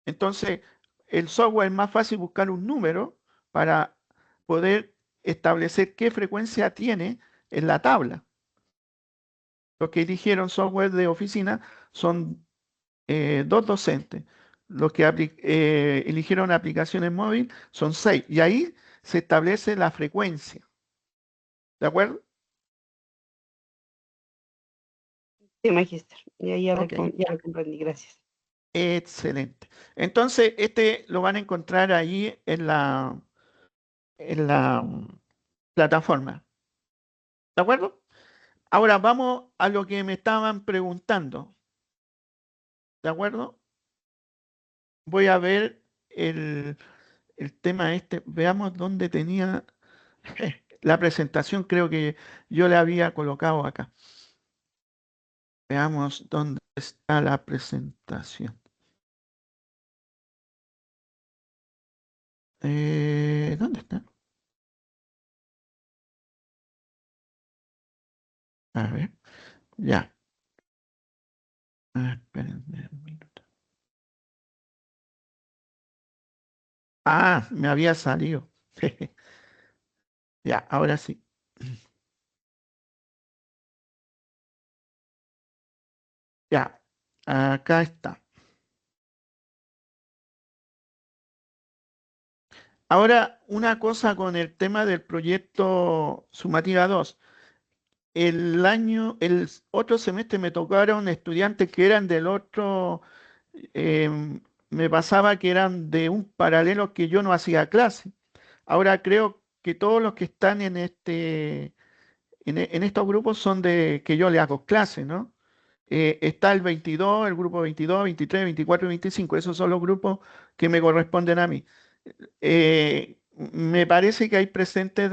Entonces, el software es más fácil buscar un número para poder establecer qué frecuencia tiene en la tabla. Los que eligieron software de oficina son 2 docentes. Los que eligieron aplicaciones móviles son 6. Y ahí se establece la frecuencia. ¿De acuerdo? Sí, magíster. Ya Ok. ya lo comprendí, gracias. Excelente. Entonces, este lo van a encontrar ahí en la plataforma. ¿De acuerdo? Ahora vamos a lo que me estaban preguntando. ¿De acuerdo? Voy a ver el tema este. Veamos dónde tenía la presentación. Creo que yo la había colocado acá. Veamos dónde está la presentación. ¿Dónde está? A ver, ya. Espérenme un minuto. Ah, me había salido. Ya, ahora sí. Ya, acá está. Ahora, una cosa con el tema del proyecto Sumativa 2. El otro semestre me tocaron estudiantes que eran del otro, me pasaba que eran de un paralelo que yo no hacía clase. Ahora creo que todos los que están en estos grupos son de que yo le hago clase, ¿no? Está el 22, el grupo 22, 23, 24 y 25. Esos son los grupos que me corresponden a mí. Me parece que hay presentes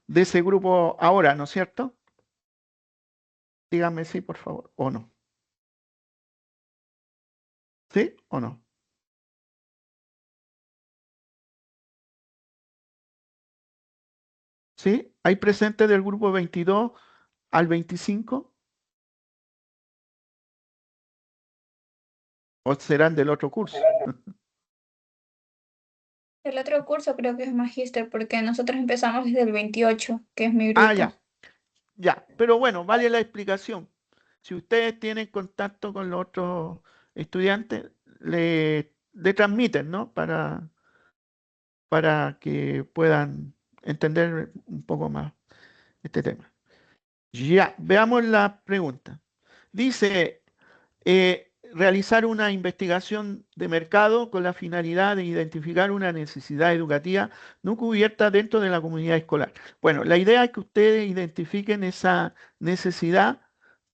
de ese grupo ahora, ¿no es cierto? Díganme sí, por favor, o no. ¿Sí o no? ¿Sí? ¿Hay presentes del grupo 22 al 25? ¿O serán del otro curso? El otro curso creo que es magíster porque nosotros empezamos desde el 28, que es mi Ah, grupo. ya, ya. Pero bueno, vale la explicación. Si ustedes tienen contacto con los otros estudiantes, le transmiten, ¿no? Para que puedan entender un poco más este tema. Ya, veamos la pregunta. Dice, realizar una investigación de mercado con la finalidad de identificar una necesidad educativa no cubierta dentro de la comunidad escolar. Bueno, la idea es que ustedes identifiquen esa necesidad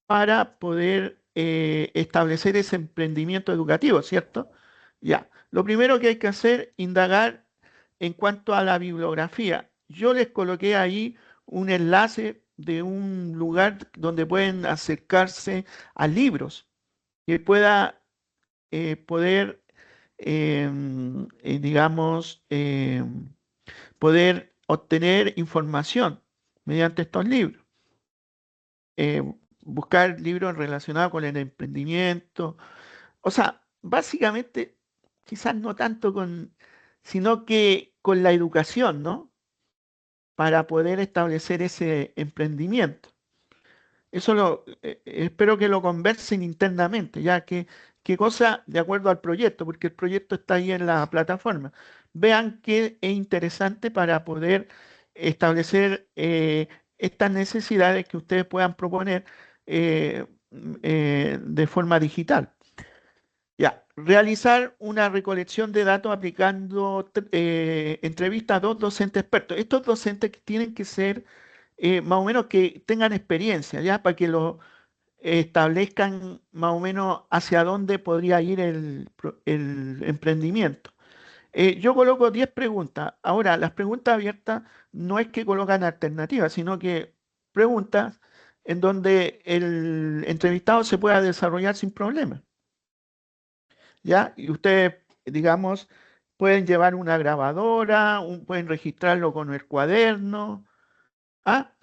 para poder establecer ese emprendimiento educativo, ¿cierto? Ya, lo primero que hay que hacer, indagar en cuanto a la bibliografía. Yo les coloqué ahí un enlace de un lugar donde pueden acercarse a libros que pueda poder, digamos, poder obtener información mediante estos libros. Eh, buscar libros relacionados con el emprendimiento. O sea, básicamente, quizás no tanto sino que con la educación, ¿no? Para poder establecer ese emprendimiento. Eso espero que lo conversen internamente, ya que qué cosa de acuerdo al proyecto, porque el proyecto está ahí en la plataforma. Vean qué es interesante para poder establecer estas necesidades que ustedes puedan proponer de forma digital. Ya, realizar una recolección de datos aplicando entrevistas a dos docentes expertos. Estos docentes que tienen que ser más o menos que tengan experiencia, ¿ya? Para que lo establezcan más o menos hacia dónde podría ir el emprendimiento. Yo coloco 10 preguntas. Ahora, las preguntas abiertas no es que colocan alternativas, sino que preguntas en donde el entrevistado se pueda desarrollar sin problema. ¿Ya? Y ustedes, digamos, pueden llevar una grabadora, pueden registrarlo con el cuaderno. ¿Ah?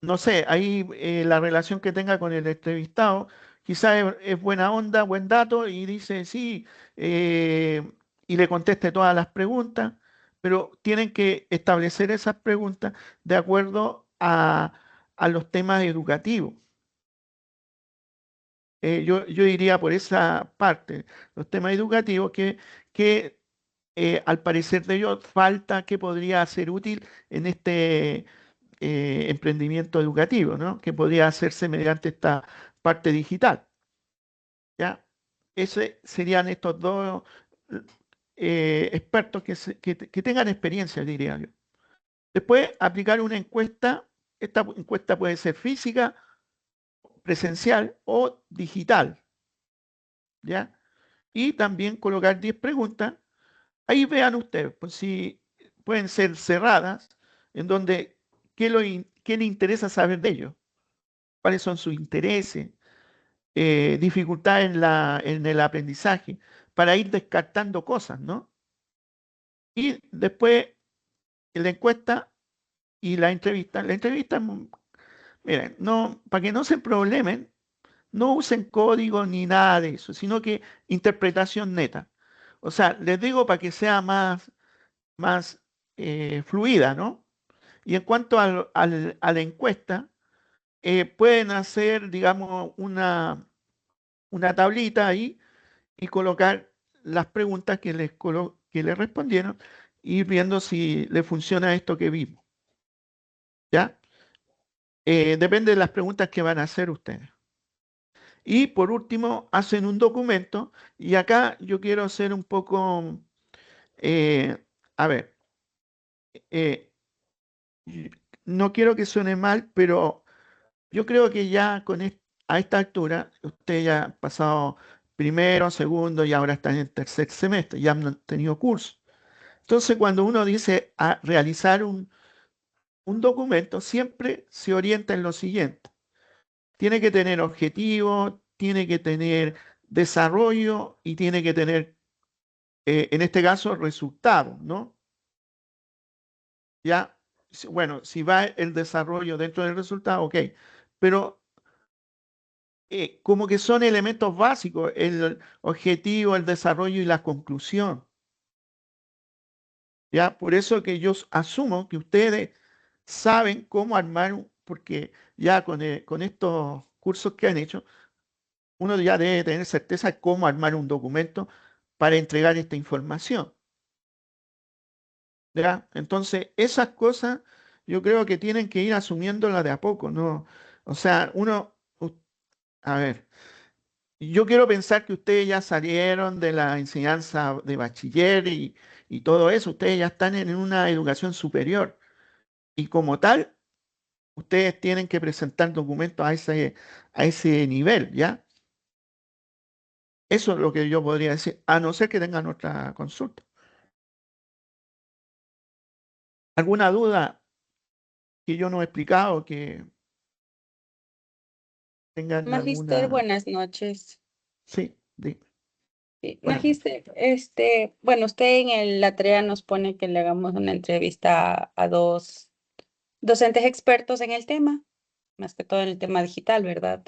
No sé, ahí la relación que tenga con el entrevistado, quizás es buena onda, buen dato, y dice sí, y le conteste todas las preguntas, pero tienen que establecer esas preguntas de acuerdo a los temas educativos. Yo iría por esa parte, los temas educativos que al parecer de ellos falta que podría ser útil en este emprendimiento educativo, ¿no? Que podría hacerse mediante esta parte digital, ¿ya? Ese serían estos dos expertos que tengan experiencia, diría yo. Después, aplicar una encuesta. Esta encuesta puede ser física, presencial o digital, ¿ya? Y también colocar 10 preguntas. Ahí vean ustedes, pues si pueden ser cerradas, en donde qué le interesa saber de ellos, cuáles son sus intereses, dificultades en el aprendizaje, para ir descartando cosas, ¿no? Y después la encuesta y la entrevista. La entrevista, miren, no, para que no se problemen, no usen código ni nada de eso, sino que interpretación neta. O sea, les digo para que sea más fluida, ¿no? Y en cuanto a la encuesta, pueden hacer, digamos, una tablita ahí y colocar las preguntas que les respondieron y ir viendo si le funciona esto que vimos. ¿Ya? Depende de las preguntas que van a hacer ustedes. Y por último, hacen un documento y acá yo quiero hacer un poco, a ver, eh, no quiero que suene mal, pero yo creo que ya a esta altura, usted ya ha pasado primero, segundo y ahora están en el tercer semestre, ya han tenido curso. Entonces, cuando uno dice a realizar un documento, siempre se orienta en lo siguiente. Tiene que tener objetivo, tiene que tener desarrollo y tiene que tener, en este caso, resultados, ¿no? Ya, bueno, si va el desarrollo dentro del resultado, ok, pero como que son elementos básicos, el objetivo, el desarrollo y la conclusión. ¿Ya? Por eso que yo asumo que ustedes saben cómo armar, porque ya con estos cursos que han hecho, uno ya debe tener certeza de cómo armar un documento para entregar esta información. ¿Ya? Entonces, esas cosas yo creo que tienen que ir asumiéndolas de a poco, ¿no? O sea, a ver, yo quiero pensar que ustedes ya salieron de la enseñanza de bachiller y todo eso, ustedes ya están en una educación superior y como tal, ustedes tienen que presentar documentos a ese nivel, ¿ya? Eso es lo que yo podría decir, a no ser que tengan otra consulta. ¿Alguna duda que yo no he explicado, que tengan Magister, alguna? buenas noches. Sí, Sí, buenas noches. Magister, bueno, usted la tarea nos pone que le hagamos una entrevista a dos docentes expertos en el tema, más que todo en el tema digital, ¿verdad?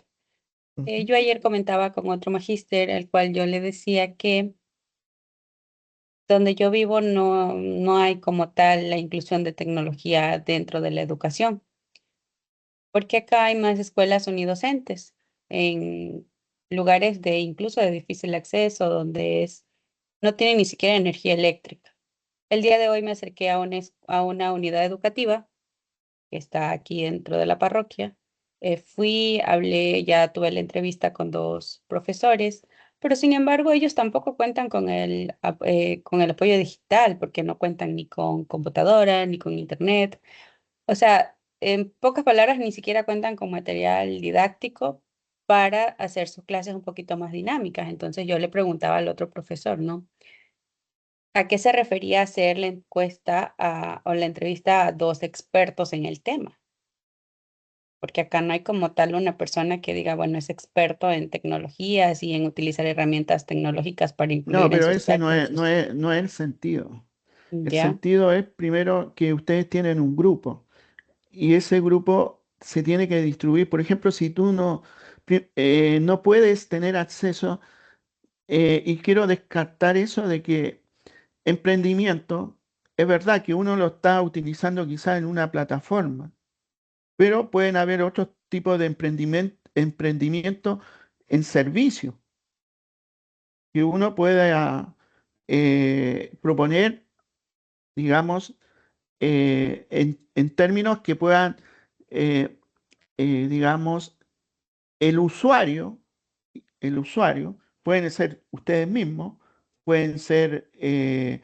Ujú. Yo ayer comentaba con otro magíster, el cual yo le decía que donde yo vivo no hay como tal la inclusión de tecnología dentro de la educación, porque acá hay más escuelas unidocentes en lugares de incluso de difícil acceso, donde no tienen ni siquiera energía eléctrica. El día de hoy me acerqué a una unidad educativa que está aquí dentro de la parroquia. Fui, hablé, ya tuve la entrevista con dos profesores, pero sin embargo ellos tampoco cuentan con el apoyo digital porque no cuentan ni con computadora ni con internet. O sea, en pocas palabras, ni siquiera cuentan con material didáctico para hacer sus clases un poquito más dinámicas. Entonces yo le preguntaba al otro profesor, ¿no? ¿A qué se refería hacer la encuesta o la entrevista a dos expertos en el tema? porque acá no hay como tal una persona que diga, bueno, es experto en tecnologías y en utilizar herramientas tecnológicas para No, incluir en pero sus ese no es, prácticas. no es el sentido. El ¿Ya? sentido es primero que ustedes tienen un grupo y ese grupo se tiene que distribuir. Por ejemplo, si tú no puedes tener acceso, y quiero descartar eso de que emprendimiento, es verdad que uno lo está utilizando quizás en una plataforma, pero pueden haber otros tipos de emprendimiento en servicio que uno pueda proponer, digamos, en términos que puedan, eh, digamos, el usuario, el usuario, pueden ser ustedes mismos, pueden ser, eh,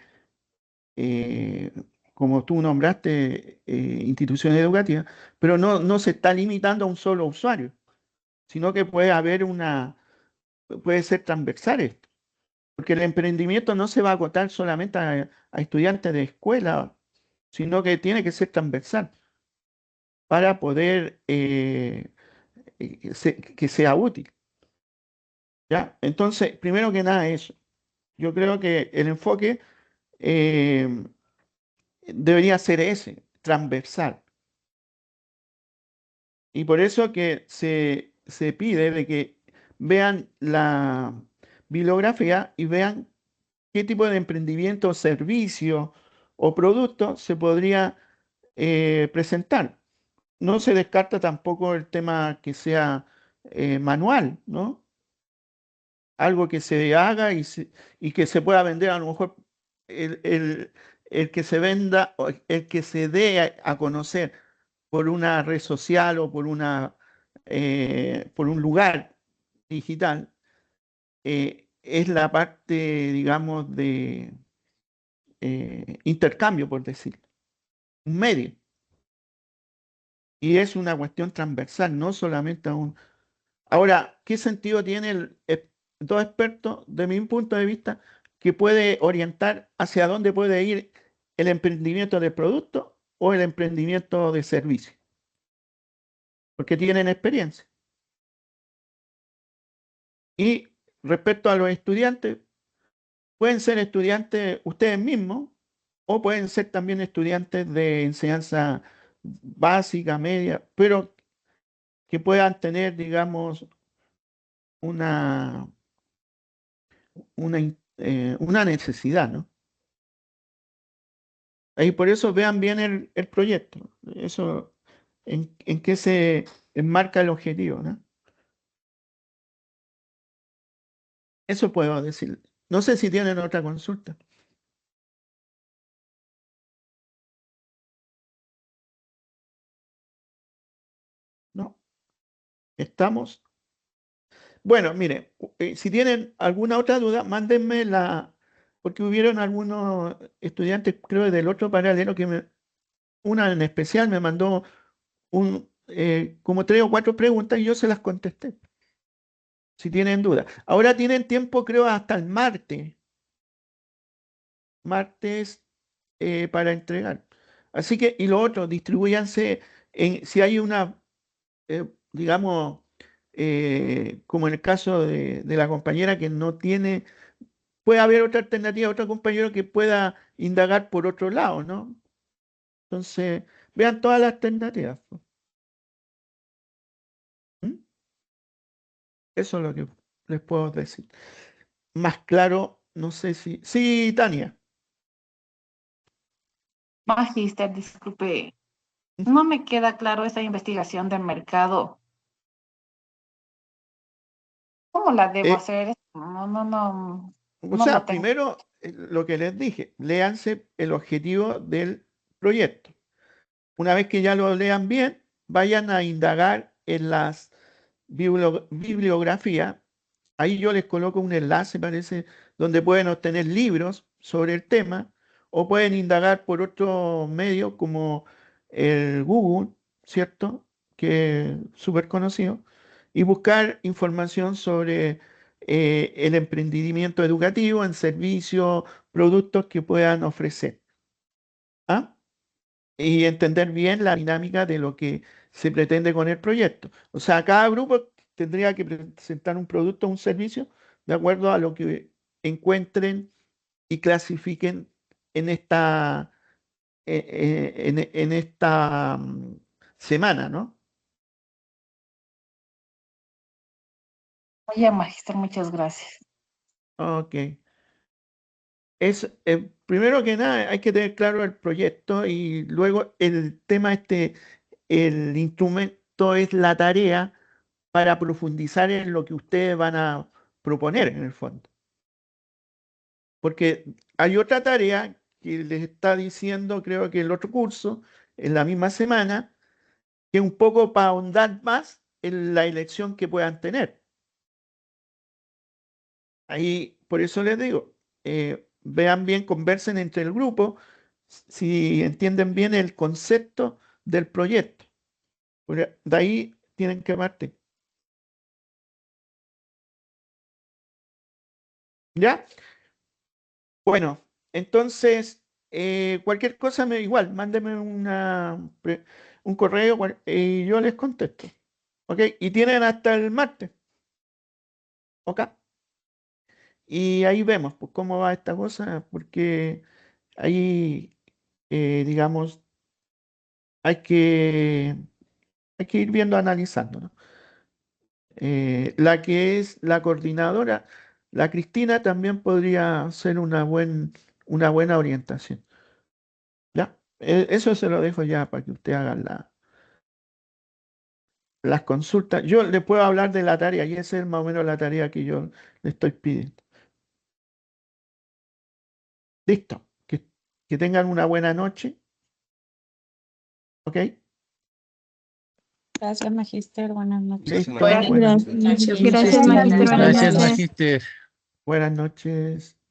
como tú nombraste, instituciones educativas, pero no se está limitando a un solo usuario, sino que puede ser transversal esto, porque el emprendimiento no se va a acotar solamente a estudiantes de escuela, sino que tiene que ser transversal para poder que sea útil. ¿Ya? Entonces, primero que nada eso. Yo creo que el enfoque eh, debería ser ese, transversal. Y por eso que se pide de que vean la bibliografía y vean qué tipo de emprendimiento, servicio o producto se podría presentar. No se descarta tampoco el tema que sea manual, ¿no? Algo que se haga y que se pueda vender, a lo mejor el, el- el que se venda, o el que se dé a conocer por una red social o por un lugar digital, es la parte, digamos, de intercambio, por decirlo, un medio. Y es una cuestión transversal, no solamente a un... Ahora, ¿qué sentido tiene dos expertos, de mi punto de vista, que puede orientar hacia dónde puede ir el emprendimiento de producto o el emprendimiento de servicio? Porque tienen experiencia. Y respecto a los estudiantes, pueden ser estudiantes ustedes mismos o pueden ser también estudiantes de enseñanza básica, media, pero que puedan tener, digamos, una, una necesidad, ¿no? Y por eso vean bien el proyecto, eso, en qué se enmarca el objetivo, ¿no? Eso puedo decir. No sé si tienen otra consulta. ¿No? ¿Estamos? Bueno, mire, si tienen alguna otra duda, mándenme porque hubieron algunos estudiantes, creo, del otro paralelo una en especial me mandó como 3 o 4 preguntas y yo se las contesté, si tienen duda. Ahora tienen tiempo, creo, hasta el martes para entregar. Así que, y lo otro, distribúyanse si hay digamos, como en el caso de la compañera que no tiene, puede haber otra alternativa, otro compañero que pueda indagar por otro lado, ¿no? Entonces, vean todas las alternativas. ¿Mm? Eso es lo que les puedo decir. Más claro, no sé si... Sí, Tania. Magíster, disculpe, no me queda claro esa investigación de mercado. ¿Cómo la debo Eh, hacer? No, o no lo sea, tengo. primero, lo que les dije, léanse el objetivo del proyecto. Una vez que ya lo lean bien, vayan a indagar en las bibliografías. Ahí yo les coloco un enlace, parece, donde pueden obtener libros sobre el tema o pueden indagar por otros medios como el Google, ¿cierto? Que es súper conocido, y buscar información sobre el emprendimiento educativo en servicios, productos que puedan ofrecer. ¿Ah? y entender bien la dinámica de lo que se pretende con el proyecto. O sea, cada grupo tendría que presentar un producto o un servicio de acuerdo a lo que encuentren y clasifiquen en esta, en esta semana, ¿no? Oye, magíster, muchas gracias. Ok. Primero que nada, hay que tener claro el proyecto y luego el tema el instrumento es la tarea para profundizar en lo que ustedes van a proponer en el fondo. Porque hay otra tarea que les está diciendo, creo que el otro curso, en la misma semana, que es un poco para ahondar más en la elección que puedan tener. Ahí, por eso les digo, vean bien, conversen entre el grupo, si entienden bien el concepto del proyecto. Porque de ahí tienen que partir. ¿Ya? Bueno, entonces, cualquier cosa igual, mándeme un correo y yo les contesto. ¿Ok? Y tienen hasta el martes. ¿Ok? Y ahí vemos pues, cómo va esta cosa, porque ahí, digamos, hay que ir viendo, analizando, ¿no? La que es la coordinadora, la Cristina, también podría ser una buena orientación. ¿Ya? Eso se lo dejo ya para que usted haga las consultas. Yo le puedo hablar de la tarea y esa es más o menos la tarea que yo le estoy pidiendo. Listo. Que tengan una buena noche. ¿Ok? Gracias, magíster. Buenas noches. Listo. Buenas Buenas noches. Gracias, magíster. Buenas Gracias, noches. magíster. buenas noches.